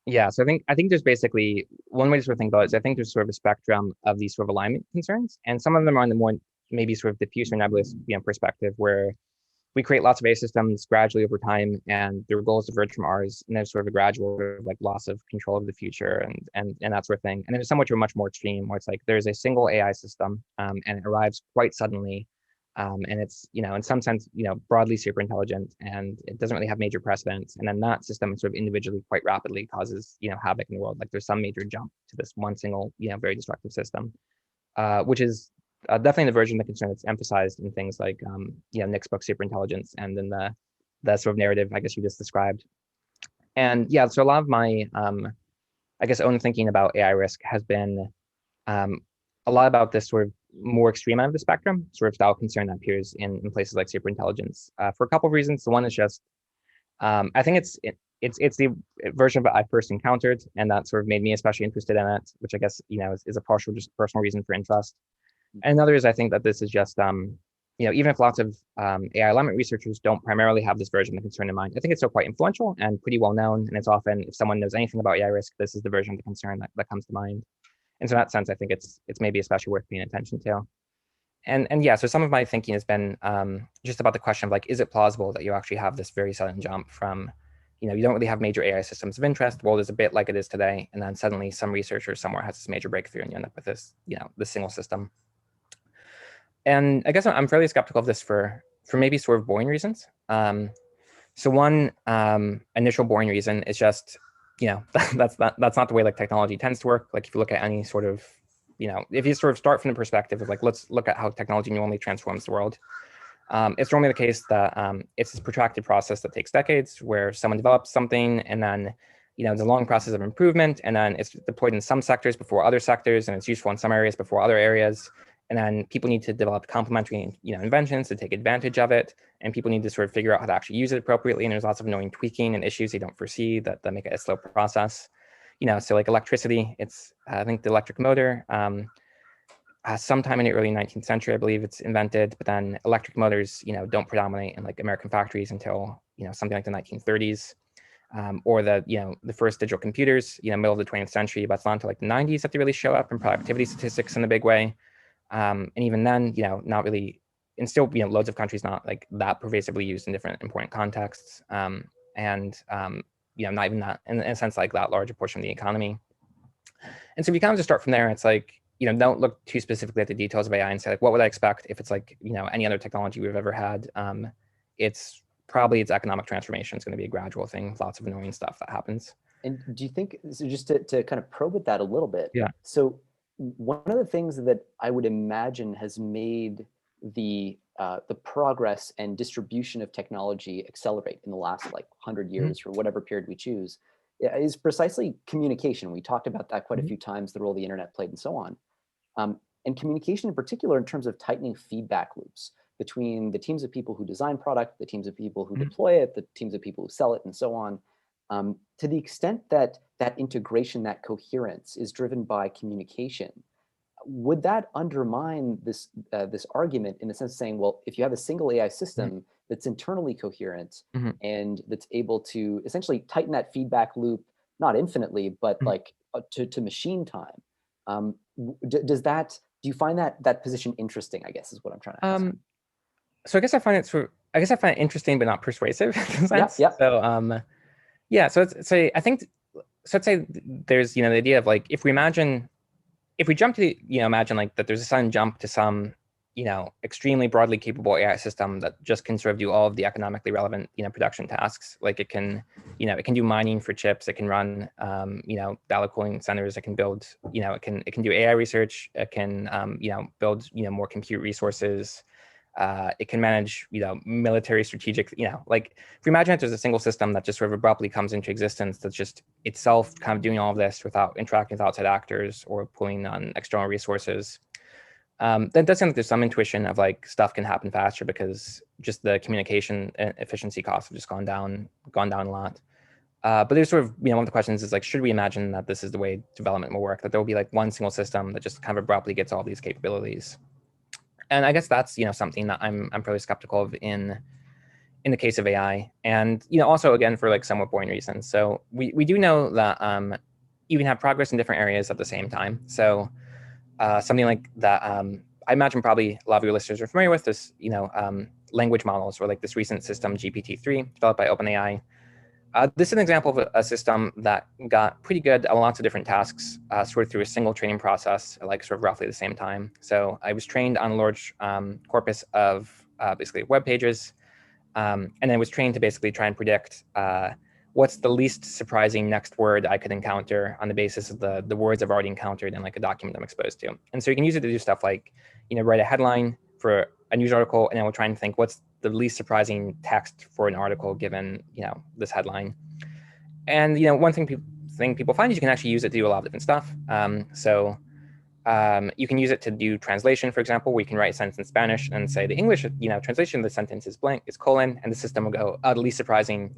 Yeah, so I think there's basically one way to sort of think about it is I think there's sort of a spectrum of these sort of alignment concerns, and some of them are on the more maybe sort of diffuse or nebulous perspective, where we create lots of AI systems gradually over time, and their goals diverge from ours, and there's sort of a gradual like loss of control of the future and that sort of thing. And then there's some which are much more extreme, where it's like there's a single AI system, and it arrives quite suddenly, and it's in some sense broadly super intelligent, and it doesn't really have major precedents. And then that system sort of individually quite rapidly causes havoc in the world. Like there's some major jump to this one single very destructive system, which is definitely the version of the concern that's emphasized in things like Nick's book Superintelligence, and then the sort of narrative I guess you just described. And yeah, so a lot of my I guess own thinking about AI risk has been a lot about this sort of more extreme end of the spectrum, sort of style concern that appears in places like Superintelligence, for a couple of reasons. The one is just I think it's the version of it I first encountered, and that sort of made me especially interested in it, which I guess is a partial just personal reason for interest. And another is I think that this is just even if lots of AI alignment researchers don't primarily have this version of the concern in mind, I think it's still quite influential and pretty well known. And it's often, if someone knows anything about AI risk, this is the version of the concern that comes to mind. And so in that sense, I think it's maybe especially worth paying attention to. And yeah, so some of my thinking has been just about the question of like, is it plausible that you actually have this very sudden jump from, you don't really have major AI systems of interest, the world is a bit like it is today, and then suddenly some researcher somewhere has this major breakthrough and you end up with this, this single system. And I guess I'm fairly skeptical of this for maybe sort of boring reasons. So one initial boring reason is just, that's not the way like technology tends to work. Like if you look at any sort of, if you sort of start from the perspective of like, let's look at how technology normally transforms the world. It's normally the case that it's this protracted process that takes decades, where someone develops something and then, there's a long process of improvement, and then it's deployed in some sectors before other sectors, and it's useful in some areas before other areas. And then people need to develop complementary, inventions to take advantage of it. And people need to sort of figure out how to actually use it appropriately. And there's lots of annoying tweaking and issues they don't foresee that make it a slow process. So like electricity, it's, I think the electric motor, sometime in the early 19th century, I believe it's invented, but then electric motors, don't predominate in like American factories until, something like the 1930s. Or the first digital computers, middle of the 20th century, but it's not until like the 90s that they really show up in productivity statistics in a big way. And even then, not really, and still, loads of countries not like that pervasively used in different important contexts. Not even that, in a sense, like that large a portion of the economy. And so if you kind of just start from there, it's like, don't look too specifically at the details of AI and say like, what would I expect if it's like, any other technology we've ever had? It's probably its economic transformation is going to be a gradual thing, lots of annoying stuff that happens. And do you think, so just to kind of probe at that a little bit? Yeah. So one of the things that I would imagine has made the progress and distribution of technology accelerate in the last like 100 years or whatever period we choose is precisely communication. We talked about that quite a few times, the role the internet played and so on. And communication in particular in terms of tightening feedback loops between the teams of people who design product, the teams of people who Mhm. deploy it, the teams of people who sell it, and so on. To the extent that that integration, that coherence is driven by communication, would that undermine this argument in the sense of saying, well, if you have a single AI Mhm. system that's internally coherent Mhm. and that's able to essentially tighten that feedback loop, not infinitely, but Mhm. like to machine time, does that, do you find that position interesting? I guess is what I'm trying to ask. Um, so I guess I find it interesting, but not persuasive in a Yep, sense. yep. So yeah, so I think so. Let's say there's the idea of like if we jump to imagine like that there's a sudden jump to some extremely broadly capable AI system that just can sort of do all of the economically relevant production tasks. Like it can do mining for chips, it can run dollar cooling centers, it can build it can do AI research, it can build more compute resources. It can manage, military strategic, like if you imagine it, there's a single system that just sort of abruptly comes into existence that's just itself kind of doing all of this without interacting with outside actors or pulling on external resources. That does sound like there's some intuition of like stuff can happen faster because just the communication efficiency costs have just gone down a lot. But there's sort of, one of the questions is like, should we imagine that this is the way development will work? That there will be like one single system that just kind of abruptly gets all these capabilities? And I guess that's something that I'm fairly skeptical of in the case of AI, and also again for like somewhat boring reasons. So we do know that you can have progress in different areas at the same time. So something like that, I imagine probably a lot of your listeners are familiar with this, language models, or like this recent system GPT-3 developed by OpenAI. This is an example of a system that got pretty good at lots of different tasks, sort of through a single training process, like sort of roughly the same time. So I was trained on a large corpus of basically web pages, and then was trained to basically try and predict what's the least surprising next word I could encounter on the basis of the words I've already encountered in like a document I'm exposed to. And so you can use it to do stuff like, write a headline for a news article, and then we'll try and think what's the least surprising text for an article given, this headline. And, one thing people find is you can actually use it to do a lot of different stuff. You can use it to do translation, for example, where you can write a sentence in Spanish and say the English, translation of the sentence is blank, is colon, and the system will go, the least surprising,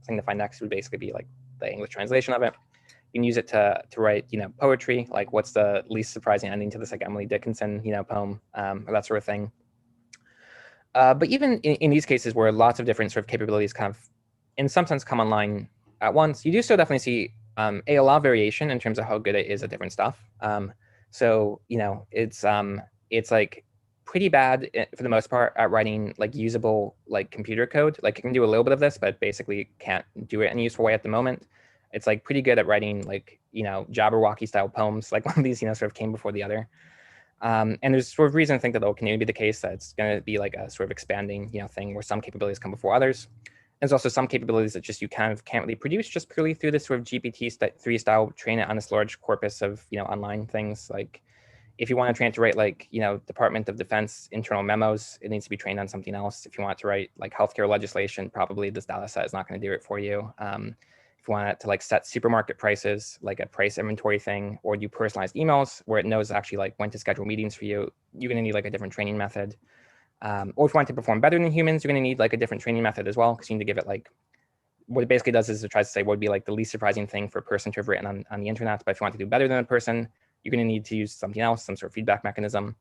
thing to find next would basically be like the English translation of it. You can use it to write, poetry, like what's the least surprising ending to this like Emily Dickinson, poem, or that sort of thing. But even in these cases where lots of different sort of capabilities kind of, in some sense, come online at once, you do still definitely see a lot of variation in terms of how good it is at different stuff. So it's like pretty bad for the most part at writing like usable like computer code. Like it can do a little bit of this, but basically can't do it in a useful way at the moment. It's like pretty good at writing like Jabberwocky style poems. Like one of these sort of came before the other. And there's sort of reason to think that that will continue to be the case, that it's going to be like a sort of expanding, thing where some capabilities come before others. There's also some capabilities that just you kind of can't really produce just purely through this sort of GPT-3 style, train it on this large corpus of, online things. Like if you want to train it to write like, Department of Defense internal memos, it needs to be trained on something else. If you want to write like healthcare legislation, probably this data set is not going to do it for you. If you want it to like set supermarket prices, like a price inventory thing, or do personalized emails where it knows actually like when to schedule meetings for you, you're going to need like a different training method. Or if you want to perform better than humans, you're going to need like a different training method as well, because you need to give it like, what it basically does is it tries to say what would be like the least surprising thing for a person to have written on the internet. But if you want to do better than a person, you're going to need to use something else, some sort of feedback mechanism.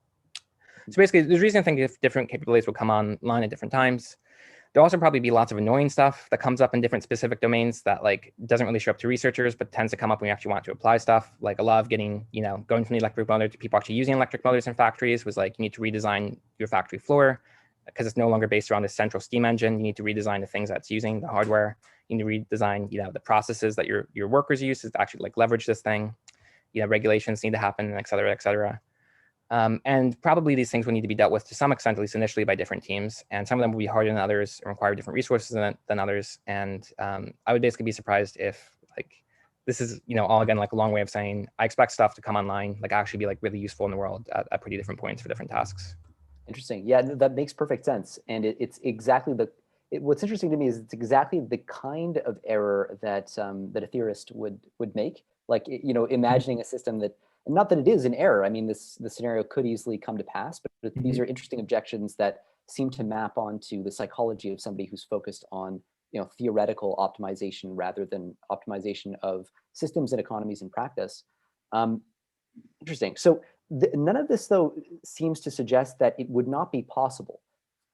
So basically, there's reason to think if different capabilities will come online at different times. There'll also probably be lots of annoying stuff that comes up in different specific domains that like doesn't really show up to researchers, but tends to come up when you actually want to apply stuff. Like a lot of getting, going from the electric motor to people actually using electric motors in factories was like, you need to redesign your factory floor because it's no longer based around a central steam engine. You need to redesign the things that's using the hardware. You need to redesign, the processes that your workers use to actually like leverage this thing. Regulations need to happen, et cetera, et cetera. And probably these things will need to be dealt with to some extent, at least initially, by different teams. And some of them will be harder than others and require different resources than others. And I would basically be surprised if like this is, all again, like a long way of saying I expect stuff to come online, like actually be like really useful in the world at pretty different points for different tasks. Interesting. Yeah, that makes perfect sense. And it's exactly what's interesting to me is it's exactly the kind of error that that a theorist would make. Like, imagining a system that, not that it is an error. I mean, the scenario could easily come to pass, but these are interesting objections that seem to map onto the psychology of somebody who's focused on theoretical optimization rather than optimization of systems and economies in practice. Interesting. So none of this, though, seems to suggest that it would not be possible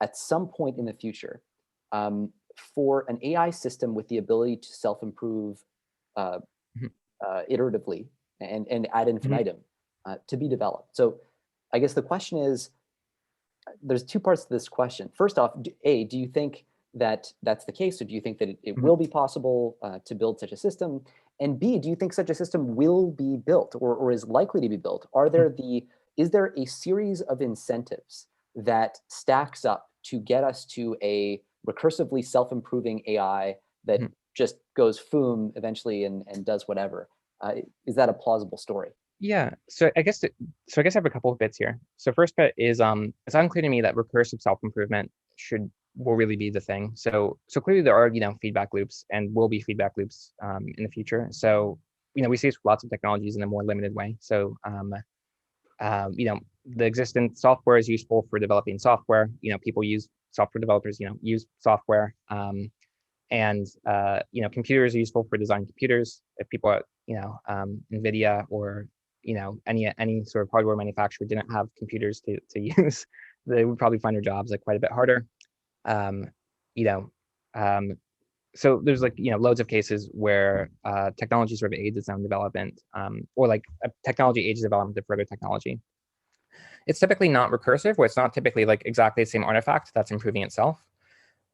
at some point in the future for an AI system with the ability to self-improve iteratively and ad infinitum to be developed. So I guess the question is, there's two parts to this question. First off, do you think that that's the case, or do you think that it will be possible to build such a system? And B, do you think such a system will be built or is likely to be built? Is there a series of incentives that stacks up to get us to a recursively self-improving AI that just goes foom eventually and does whatever? Is that a plausible story? Yeah, so I guess I have a couple of bits here. So first bit is it's unclear to me that recursive self-improvement will really be the thing. So clearly there are feedback loops and will be feedback loops in the future. So we see this with lots of technologies in a more limited way. So the existing software is useful for developing software. People use software developers use software. And computers are useful for designing computers. If people at NVIDIA or any sort of hardware manufacturer didn't have computers to use, they would probably find their jobs quite a bit harder. So there's loads of cases where technology sort of aids its own development, or a technology aids development of further technology. It's typically not recursive, where it's not typically exactly the same artifact that's improving itself.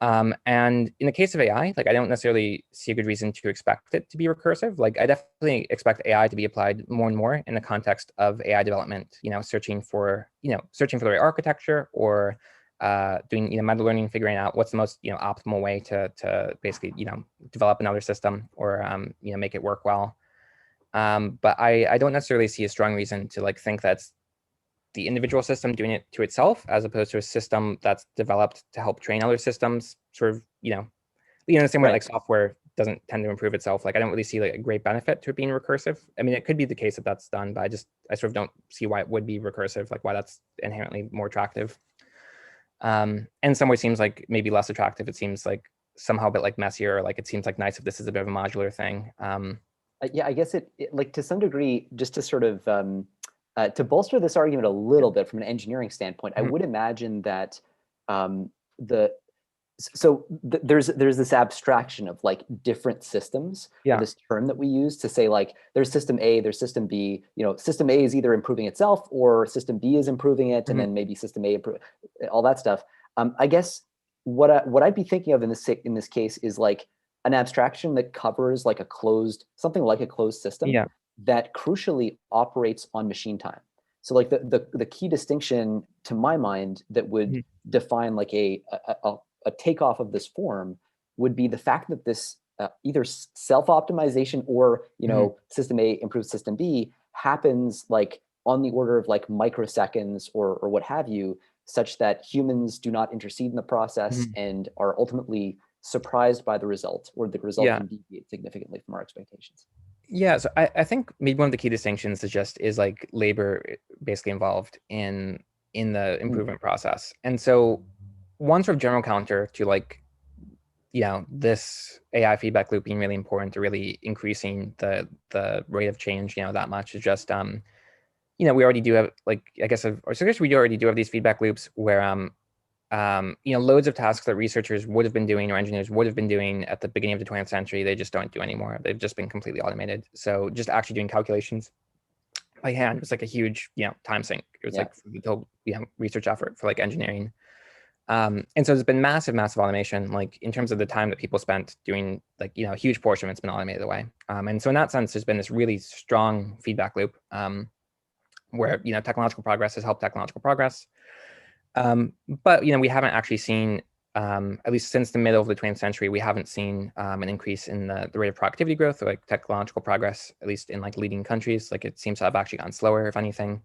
And in the case of AI, I don't necessarily see a good reason to expect it to be recursive. I definitely expect AI to be applied more and more in the context of AI development, searching for the right architecture, or doing meta learning, figuring out what's the most optimal way to basically develop another system, or make it work well. But I don't necessarily see a strong reason to think that's the individual system doing it to itself, as opposed to a system that's developed to help train other systems, sort of, in the same way software doesn't tend to improve itself. I don't really see a great benefit to it being recursive. I mean, it could be the case that that's done, but I sort of don't see why it would be recursive, why that's inherently more attractive. In some way seems maybe less attractive. It seems somehow a bit messier, or it seems nice if this is a bit of a modular thing. Yeah, I guess it to some degree, just to sort of to bolster this argument a little bit from an engineering standpoint, I would imagine that there's this abstraction of different systems. Yeah. This term that we use to say there's system A, there's system B. System A is either improving itself, or system B is improving it, and then maybe system A all that stuff. I guess what I'd be thinking of in this case is an abstraction that covers something like a closed system that crucially operates on machine time. So the key distinction to my mind that would define a takeoff of this form would be the fact that this either self-optimization or system A improves system B happens on the order of microseconds or what have you, such that humans do not intercede in the process and are ultimately surprised by the result, or the result can deviate significantly from our expectations. Yeah, so I think maybe one of the key distinctions is labor basically involved in the improvement process. And so one sort of general counter to this AI feedback loop being really important to really increasing the rate of change that much is just we already do have we already do have these feedback loops where loads of tasks that researchers would have been doing, or engineers would have been doing at the beginning of the 20th century, they just don't do anymore. They've just been completely automated. So just actually doing calculations by hand was a huge, time sink. It was the whole, research effort for engineering. And so there's been massive automation, in terms of the time that people spent doing a huge portion of it's been automated away. And so in that sense, there's been this really strong feedback loop where, technological progress has helped technological progress. But we haven't actually seen, at least since the middle of the 20th century, we haven't seen an increase in the rate of productivity growth, or technological progress, at least in leading countries. It seems to have actually gotten slower, if anything.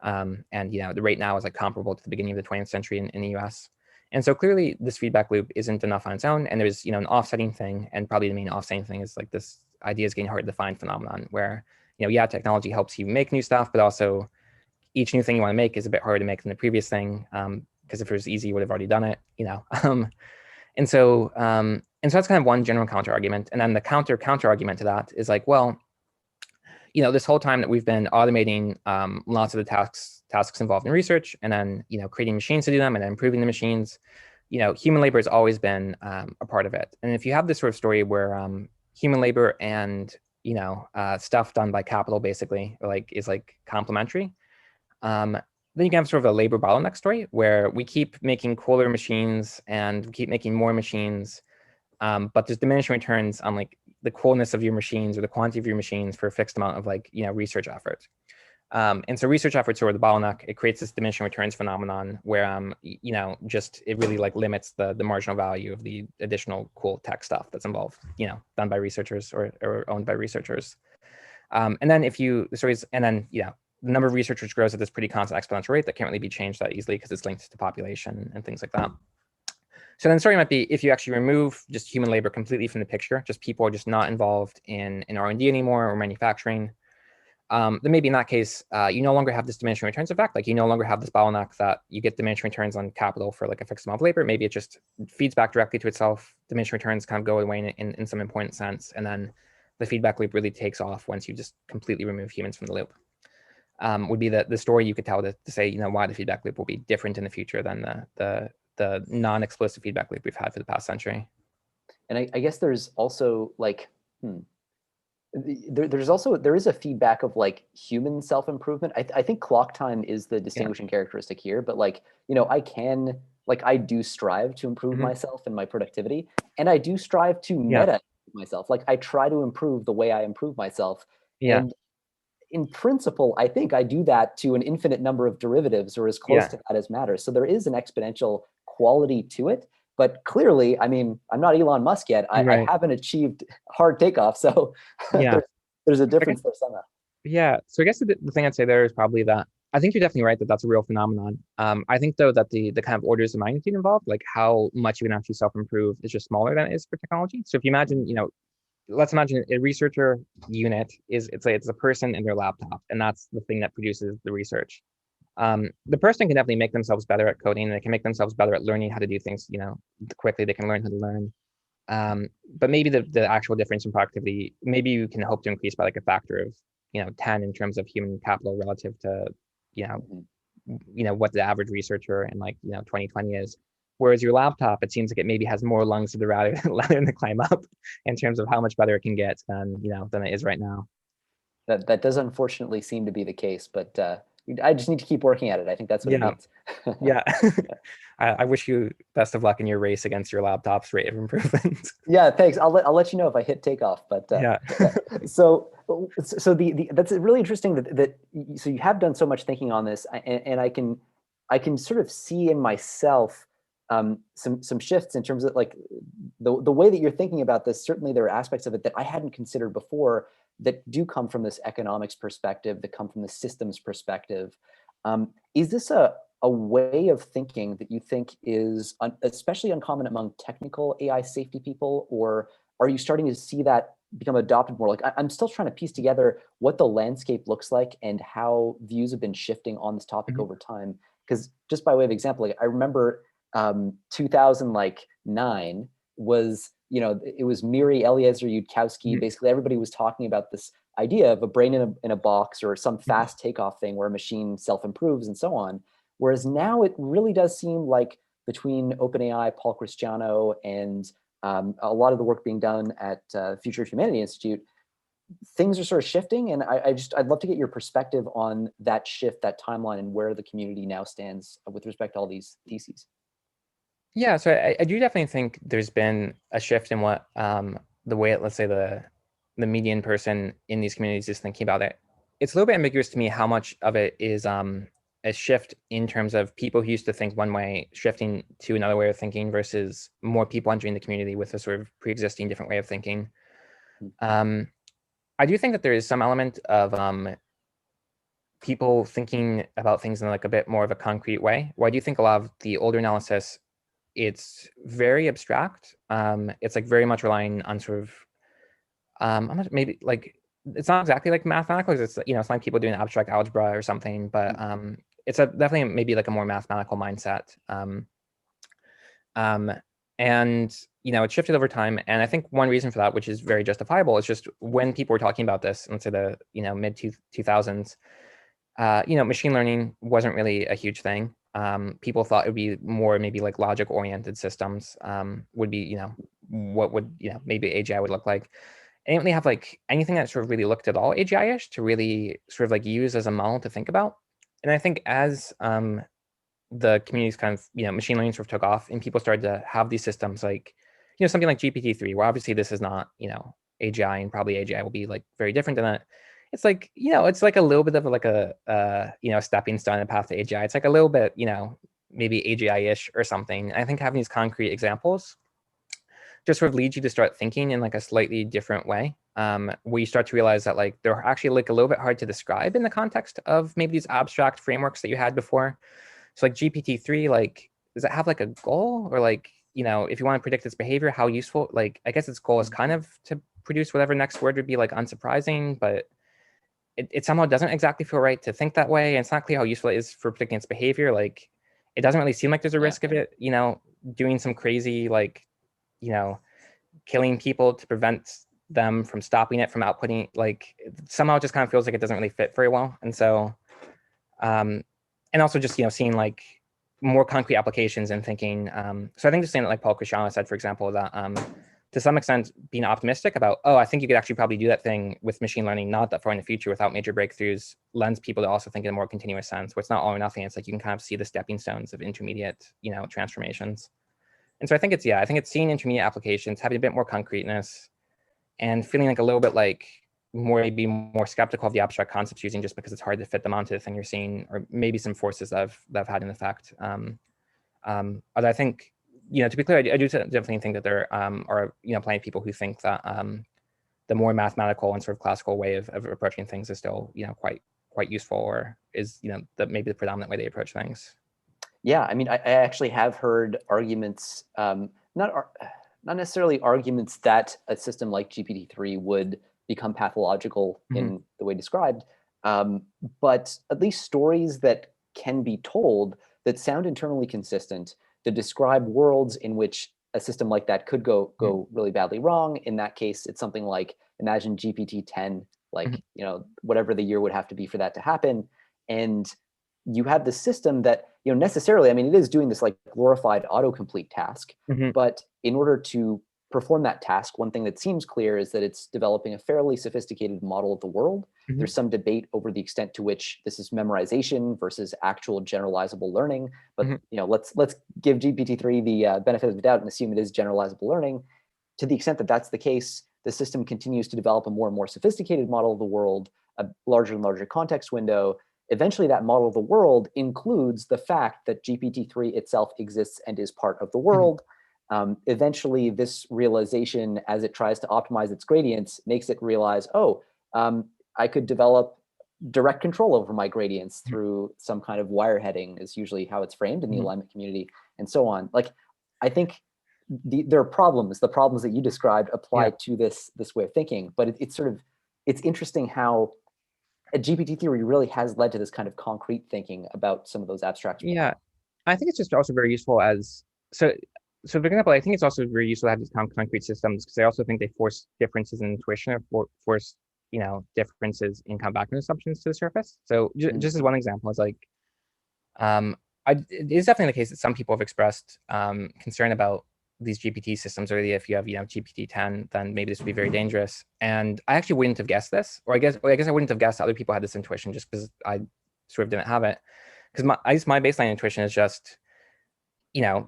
And the rate now is comparable to the beginning of the 20th century in the US. And so clearly this feedback loop isn't enough on its own, and there's an offsetting thing, and probably the main offsetting thing is this idea is getting hard to define phenomenon, where yeah, technology helps you make new stuff, but also each new thing you want to make is a bit harder to make than the previous thing. Because if it was easy, you would have already done it, and so that's kind of one general counter argument. And then the counter argument to that is like, well, this whole time that we've been automating lots of the tasks involved in research, and then creating machines to do them, and then improving the machines, human labor has always been a part of it. And if you have this sort of story where human labor and stuff done by capital basically is complementary, then you can have sort of a labor bottleneck story where we keep making cooler machines and keep making more machines, but there's diminishing returns on the coolness of your machines or the quantity of your machines for a fixed amount of research effort. And so research efforts are the bottleneck. It creates this diminishing returns phenomenon where just it really limits the marginal value of the additional cool tech stuff that's involved, done by researchers or owned by researchers. And then the number of researchers grows at this pretty constant exponential rate that can't really be changed that easily because it's linked to population and things like that. So then the story might be if you actually remove just human labor completely from the picture, just people are just not involved in R&D anymore or manufacturing, then maybe in that case, you no longer have this diminishing returns effect. You no longer have this bottleneck that you get diminishing returns on capital for a fixed amount of labor. Maybe it just feeds back directly to itself. Diminishing returns kind of go away in some important sense. And then the feedback loop really takes off once you just completely remove humans from the loop. Would be the story you could tell to say, why the feedback loop will be different in the future than the non-explosive feedback loop we've had for the past century. And I guess there's also there is a feedback of human self-improvement. I think clock time is the distinguishing characteristic here, but I do strive to improve myself and my productivity, and I do strive to meta myself. I try to improve the way I improve myself. And in principle, I think I do that to an infinite number of derivatives or as close to that as matters. So there is an exponential quality to it. But clearly, I mean, I'm not Elon Musk yet. I haven't achieved hard takeoff. So there's a difference there somehow. Yeah. So I guess the thing I'd say there is probably that I think you're definitely right that that's a real phenomenon. I think, though, that the kind of orders of magnitude involved, how much you can actually self-improve, is just smaller than it is for technology. So if you imagine, let's imagine a researcher unit it's a person and their laptop, and that's the thing that produces the research. The person can definitely make themselves better at coding. They can make themselves better at learning how to do things, quickly. They can learn how to learn. But maybe the actual difference in productivity, maybe you can hope to increase by a factor of, 10 in terms of human capital relative to, what the average researcher in 2020 is. Whereas your laptop, it seems like it maybe has more lungs to the ladder to climb up in terms of how much better it can get than it is right now. That does unfortunately seem to be the case, but I just need to keep working at it. I think that's what it means. Yeah. I wish you best of luck in your race against your laptop's rate of improvement. Yeah, thanks. I'll let you know if I hit takeoff. But so that's really interesting that so you have done so much thinking on this, and I can sort of see in myself some shifts in terms of the way that you're thinking about this. Certainly there are aspects of it that I hadn't considered before that do come from this economics perspective, that come from the systems perspective. Is this a way of thinking that you think is especially uncommon among technical AI safety people, or are you starting to see that become adopted more? I'm still trying to piece together what the landscape looks like and how views have been shifting on this topic over time. Because just by way of example, I remember 2009 was, it was Miri, Eliezer Yudkowsky. Basically, everybody was talking about this idea of a brain in a box or some fast takeoff thing where a machine self-improves and so on. Whereas now it really does seem like between OpenAI, Paul Cristiano, and a lot of the work being done at Future of Humanity Institute, things are sort of shifting. And I'd love to get your perspective on that shift, that timeline, and where the community now stands with respect to all these theses. Yeah, so I do definitely think there's been a shift in what the way, let's say, the median person in these communities is thinking about it. It's a little bit ambiguous to me how much of it is a shift in terms of people who used to think one way shifting to another way of thinking versus more people entering the community with a sort of pre-existing different way of thinking. I do think that there is some element of people thinking about things in a bit more of a concrete way. Well, I do think a lot of the older analysis, it's very abstract. It's very much relying on sort of maybe it's not exactly like mathematical, it's, it's like people doing abstract algebra or something, but it's definitely maybe like a more mathematical mindset. Um, and it shifted over time, and I think one reason for that, which is very justifiable, is just when people were talking about this, let's say the mid 2000s, machine learning wasn't really a huge thing. People thought it would be more maybe like logic oriented systems, would be what would maybe AGI would look like. I didn't really have like anything that sort of really looked at all AGI-ish to really sort of like use as a model to think about. And I think as the community's kind of machine learning sort of took off and people started to have these systems like something like GPT-3, where obviously this is not AGI, and probably AGI will be like very different than that. It's like it's like a little bit of like a stepping stone in a path to AGI. It's like a little bit maybe AGI-ish or something. And I think having these concrete examples just sort of leads you to start thinking in like a slightly different way, where you start to realize that like they're actually like a little bit hard to describe in the context of maybe these abstract frameworks that you had before. So like GPT-3, like, does it have like a goal, or like, if you want to predict its behavior, how useful? Like, I guess its goal is kind of to produce whatever next word would be, like unsurprising, but it somehow doesn't exactly feel right to think that way. And it's not clear how useful it is for predicting its behavior. Like, it doesn't really seem like there's a risk of it, doing some crazy, like, killing people to prevent them from stopping it from outputting. Like, somehow it just kind of feels like it doesn't really fit very well. And so, and also just seeing like more concrete applications and thinking. So I think just saying that, like Paul Cristiano said, for example, that to some extent being optimistic about, I think you could actually probably do that thing with machine learning not that far in the future without major breakthroughs, lends people to also think in a more continuous sense, where it's not all or nothing. It's like you can kind of see the stepping stones of intermediate transformations. And so I think it's seeing intermediate applications, having a bit more concreteness, and feeling like a little bit like maybe more skeptical of the abstract concepts using just because it's hard to fit them onto the thing you're seeing, or maybe some forces that have had an effect. Although I think, to be clear, I do definitely think that there are plenty of people who think that the more mathematical and sort of classical way of approaching things is still quite useful, or is maybe the predominant way they approach things. Yeah, I mean, I actually have heard arguments, not necessarily arguments that a system like GPT-3 would become pathological in the way described, but at least stories that can be told that sound internally consistent, to describe worlds in which a system like that could go really badly wrong. In that case, it's something like, imagine GPT-10, like whatever the year would have to be for that to happen, and you have the system that necessarily, I mean, it is doing this like glorified autocomplete task, but in order to perform that task, one thing that seems clear is that it's developing a fairly sophisticated model of the world. There's some debate over the extent to which this is memorization versus actual generalizable learning, but let's give GPT-3 the benefit of the doubt and assume it is generalizable learning. To the extent that that's the case, the system continues to develop a more and more sophisticated model of the world, a larger and larger context window. Eventually, that model of the world includes the fact that GPT-3 itself exists and is part of the world. Eventually, this realization, as it tries to optimize its gradients, makes it realize, I could develop direct control over my gradients through some kind of wire heading, is usually how it's framed in the alignment community, and so on. Like, I think there are problems. The problems that you described apply to this way of thinking, but it's interesting how GPT theory really has led to this kind of concrete thinking about some of those abstract. Yeah, I think it's just also very useful as so. So, for example, I think it's also very useful to have these concrete systems, because I also think they force differences in intuition, or force differences in kind of background assumptions to the surface. So, just as one example, is like, it is definitely the case that some people have expressed concern about these GPT systems, or if you have GPT-10, then maybe this would be very dangerous. And I actually wouldn't have guessed this, or I guess I wouldn't have guessed other people had this intuition, just because I sort of didn't have it. Because my baseline intuition is just,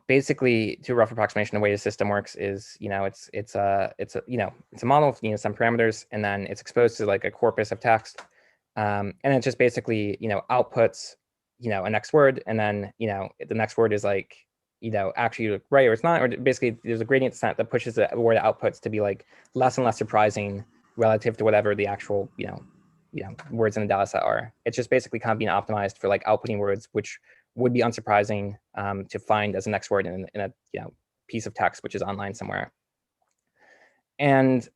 basically, to a rough approximation, the way the system works is, it's a model of some parameters, and then it's exposed to like a corpus of text, and it just basically outputs a next word, and then the next word is like actually right or it's not, or basically there's a gradient descent that pushes the word outputs to be like less and less surprising relative to whatever the actual words in the data set are. It's just basically kind of being optimized for like outputting words which would be unsurprising to find as a next word in a piece of text which is online somewhere. And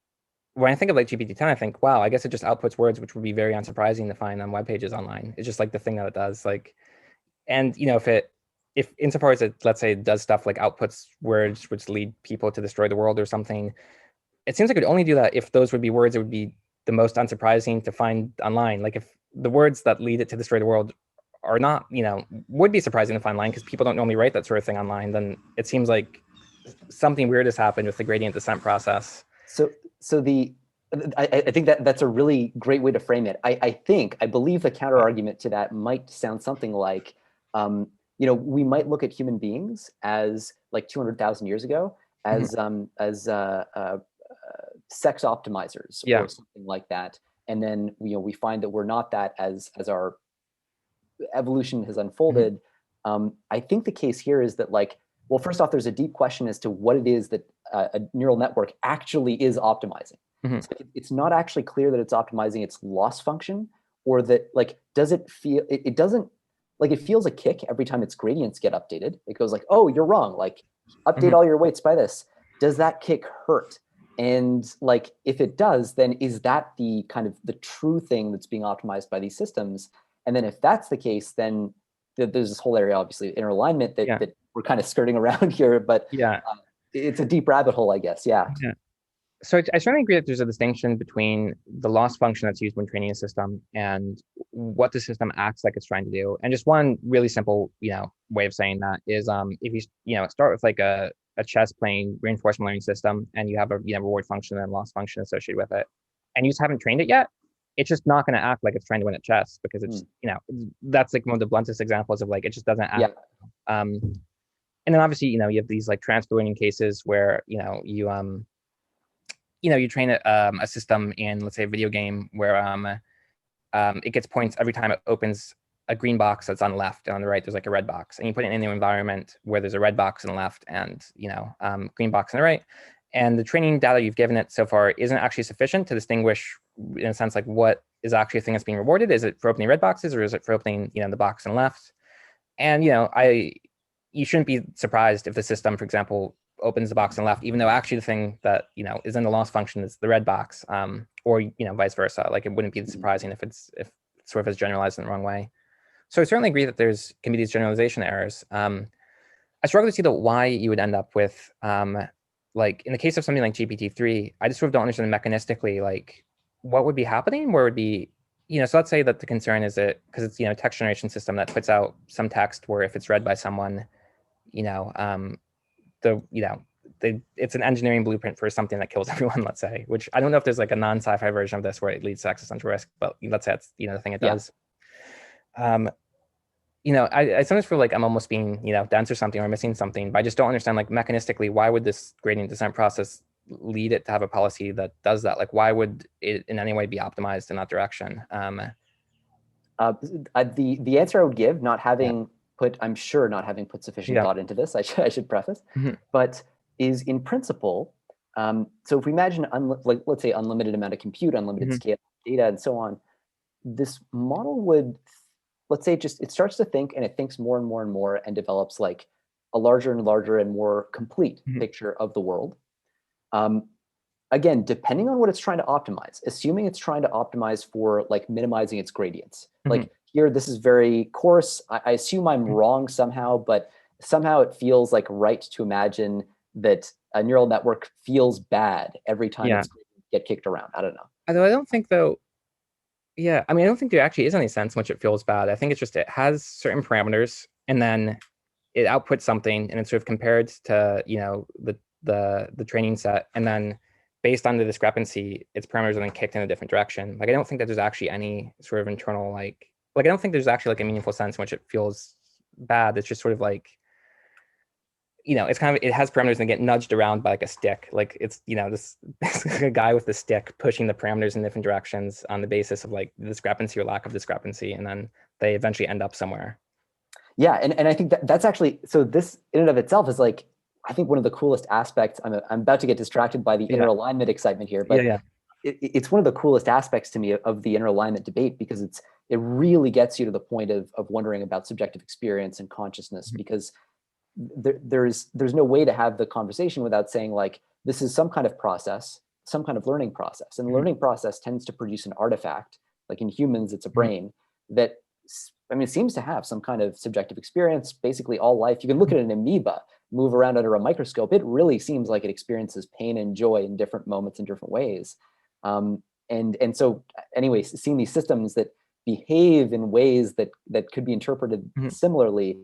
when I think of like GPT-10, I think, wow, I guess it just outputs words, which would be very unsurprising to find on web pages online. It's just like the thing that it does. Like, and if insofar as it, let's say, does stuff like outputs words which lead people to destroy the world or something, it seems like it would only do that if those would be words that would be the most unsurprising to find online. Like if the words that lead it to destroy the world are not, would be surprising to find online because people don't normally write that sort of thing online, then it seems like something weird has happened with the gradient descent process. I think that's a really great way to frame it. I believe the counter argument to that might sound something like, we might look at human beings as like 200,000 years ago as sex optimizers Yeah. or something like that, and then we find that we're not that as our evolution has unfolded. I think the case here is that, like, well, first off, there's a deep question as to what it is that a neural network actually is optimizing. So it's not actually clear that it's optimizing its loss function, or that, like, does it feel, it doesn't, like, it feels a kick every time its gradients get updated. It goes like, oh, you're wrong, like, update all your weights by this. Does that kick hurt? And, like, if it does, then is that the kind of the true thing that's being optimized by these systems? And then if that's the case, then there's this whole area, obviously, inner alignment that we're kind of skirting around here, but it's a deep rabbit hole, I guess. Yeah. So I certainly agree that there's a distinction between the loss function that's used when training a system and what the system acts like it's trying to do. And just one really simple, way of saying that is, if you start with like a chess playing reinforcement learning system, and you have a reward function and loss function associated with it, and you just haven't trained it yet, it's just not going to act like it's trying to win at chess, because it's that's like one of the bluntest examples of, like, it just doesn't act. And then obviously you have these like transfer learning cases where you train a system in, let's say, a video game where it gets points every time it opens a green box that's on the left, and on the right there's like a red box, and you put it in the environment where there's a red box on the left and green box on the right, and the training data you've given it so far isn't actually sufficient to distinguish, in a sense, like, what is actually a thing that's being rewarded. Is it for opening red boxes, or is it for opening the box on the left? And you shouldn't be surprised if the system, for example, opens the box on the left, even though actually the thing that is in the loss function is the red box, or vice versa. Like, it wouldn't be surprising if it sort of is generalized in the wrong way. So I certainly agree that can be these generalization errors. I struggle to see why you would end up with, like, in the case of something like GPT-3, I just sort of don't understand mechanistically, like, what would be happening, where it would be, so let's say that the concern is that because it's a text generation system that puts out some text where if it's read by someone, it's an engineering blueprint for something that kills everyone, let's say, which I don't know if there's like a non-sci-fi version of this where it leads to existential risk, but let's say that's the thing it does. I sometimes feel like I'm almost being dense or something, or missing something, but I just don't understand, like, mechanistically, why would this gradient descent process lead it to have a policy that does that? Like, why would it in any way be optimized in that direction? The answer I would give, I'm sure not having put sufficient thought into this, I should preface, but is, in principle, so if we imagine, let's say, unlimited amount of compute, unlimited scale of data, and so on, this model would, let's say, it starts to think, and it thinks more and more and more, and develops like a larger and larger and more complete picture of the world. Again, depending on what it's trying to optimize, assuming it's trying to optimize for, like, minimizing its gradients. Like, here, this is very coarse. I assume I'm wrong somehow, but somehow it feels like right to imagine that a neural network feels bad every time it's get kicked around. I don't know. Although I don't think, though, I don't think there actually is any sense in which it feels bad. I think it's just, it has certain parameters, and then it outputs something, and it's sort of compared to the training set, and then based on the discrepancy, its parameters are then kicked in a different direction. Like, I don't think that there's actually any sort of internal, like I don't think there's actually like a meaningful sense in which it feels bad. It's just sort of like, it's kind of, it has parameters and they get nudged around by like a stick. Like, it's, this a guy with the stick pushing the parameters in different directions on the basis of like discrepancy or lack of discrepancy, and then they eventually end up somewhere. Yeah, and I think that's actually, so this in and of itself is, like, I think one of the coolest aspects. I'm about to get distracted by the inner alignment excitement here, but it's one of the coolest aspects to me of the inner alignment debate, because it really gets you to the point of wondering about subjective experience and consciousness, because there's no way to have the conversation without saying, like, this is some kind of process. some kind of learning process. And the learning process tends to produce an artifact, like in humans, it's a brain that, I mean, it seems to have some kind of subjective experience. Basically, all life, you can look at an amoeba move around under a microscope. It really seems like it experiences pain and joy in different moments in different ways. And so, anyway, seeing these systems that behave in ways that could be interpreted similarly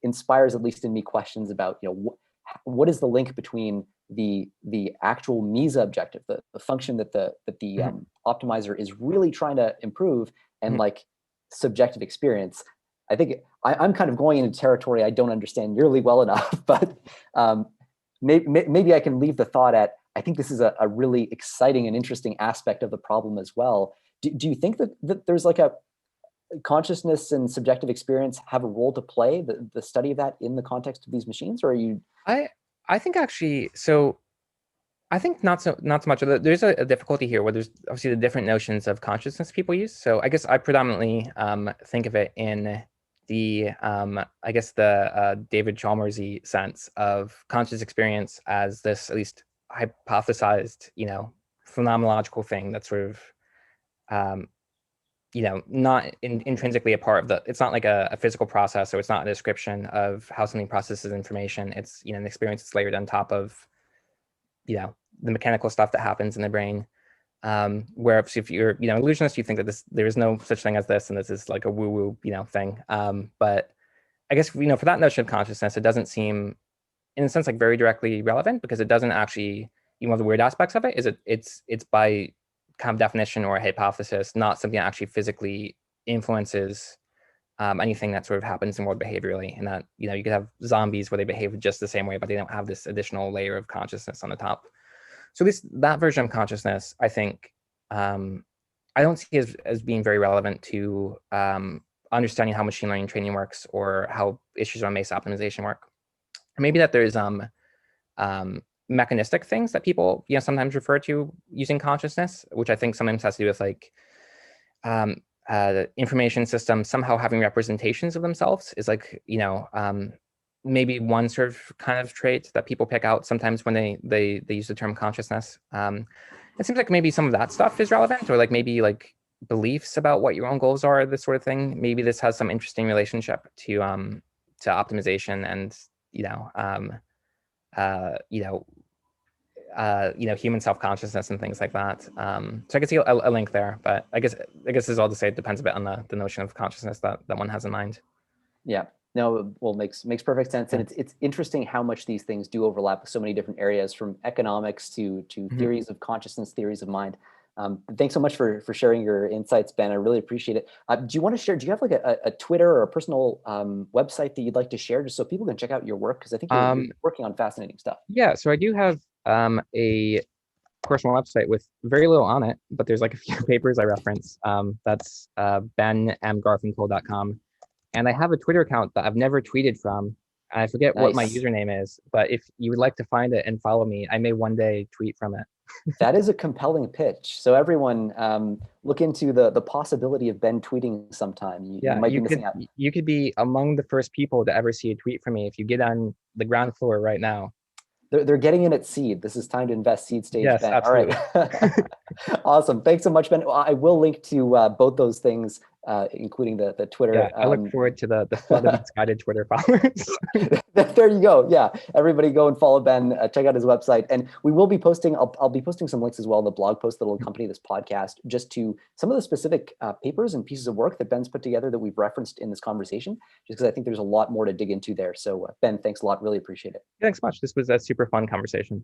inspires, at least in me, questions about, what is the link between the actual MESA objective, the function that the optimizer is really trying to improve, and like subjective experience. I think I'm kind of going into territory I don't understand nearly well enough, but maybe I can leave the thought at, I think this is a really exciting and interesting aspect of the problem as well. Do you think that there's like a consciousness and subjective experience have a role to play, the study of that in the context of these machines, or are you? I think actually, so I think not so much. There's a difficulty here where there's obviously the different notions of consciousness people use. So I guess I predominantly think of it in the I guess the David Chalmersy sense of conscious experience as this at least hypothesized, phenomenological thing that's sort of not intrinsically a part of it's not like a physical process, so it's not a description of how something processes information. It's, an experience that's layered on top of, the mechanical stuff that happens in the brain. Where if you're, illusionist, you think that there is no such thing as this, and this is like a woo-woo, thing. But I guess, for that notion of consciousness, it doesn't seem, in a sense, like very directly relevant, because it doesn't actually, one of the weird aspects of it is it's by kind of definition or a hypothesis, not something that actually physically influences anything that sort of happens in the world behaviorally. And that, you could have zombies where they behave just the same way, but they don't have this additional layer of consciousness on the top. So that version of consciousness, I think, I don't see as being very relevant to understanding how machine learning training works or how issues on MESA optimization work. Maybe that there's mechanistic things that people sometimes refer to using consciousness, which I think sometimes has to do with like information systems somehow having representations of themselves is like maybe one sort of kind of trait that people pick out sometimes when they use the term consciousness. It seems like maybe some of that stuff is relevant, or like maybe like beliefs about what your own goals are, this sort of thing. Maybe this has some interesting relationship to optimization and human self-consciousness and things like that. So I could see a link there, but I guess this is all to say it depends a bit on the notion of consciousness that one has in mind. Yeah, no, well, makes perfect sense. And it's interesting how much these things do overlap with so many different areas, from economics to theories of consciousness, theories of mind. Thanks so much for sharing your insights, Ben. I really appreciate it. Do you want to share, do you have like a Twitter or a personal website that you'd like to share, just so people can check out your work? Because I think you're working on fascinating stuff. Yeah, so I do have a personal website with very little on it, but there's like a few papers I reference. That's benmgarfinkel.com. And I have a Twitter account that I've never tweeted from. I forget what my username is, but if you would like to find it and follow me, I may one day tweet from it. That is a compelling pitch. So everyone, look into the possibility of Ben tweeting sometime. You might be missing out. You could be among the first people to ever see a tweet from me if you get on the ground floor right now. They're getting in at seed. This is time to invest seed stage, yes, Ben. Absolutely. All right. Awesome. Thanks so much, Ben. I will link to both those things, including the Twitter. Yeah, I look forward to the flood of misguided Twitter followers. There you go. Yeah, everybody go and follow Ben. Check out his website, and we will be posting. I'll be posting some links as well in the blog post that will accompany this podcast, just to some of the specific papers and pieces of work that Ben's put together that we've referenced in this conversation. Just because I think there's a lot more to dig into there. So Ben, thanks a lot. Really appreciate it. Thanks much. This was a super fun conversation.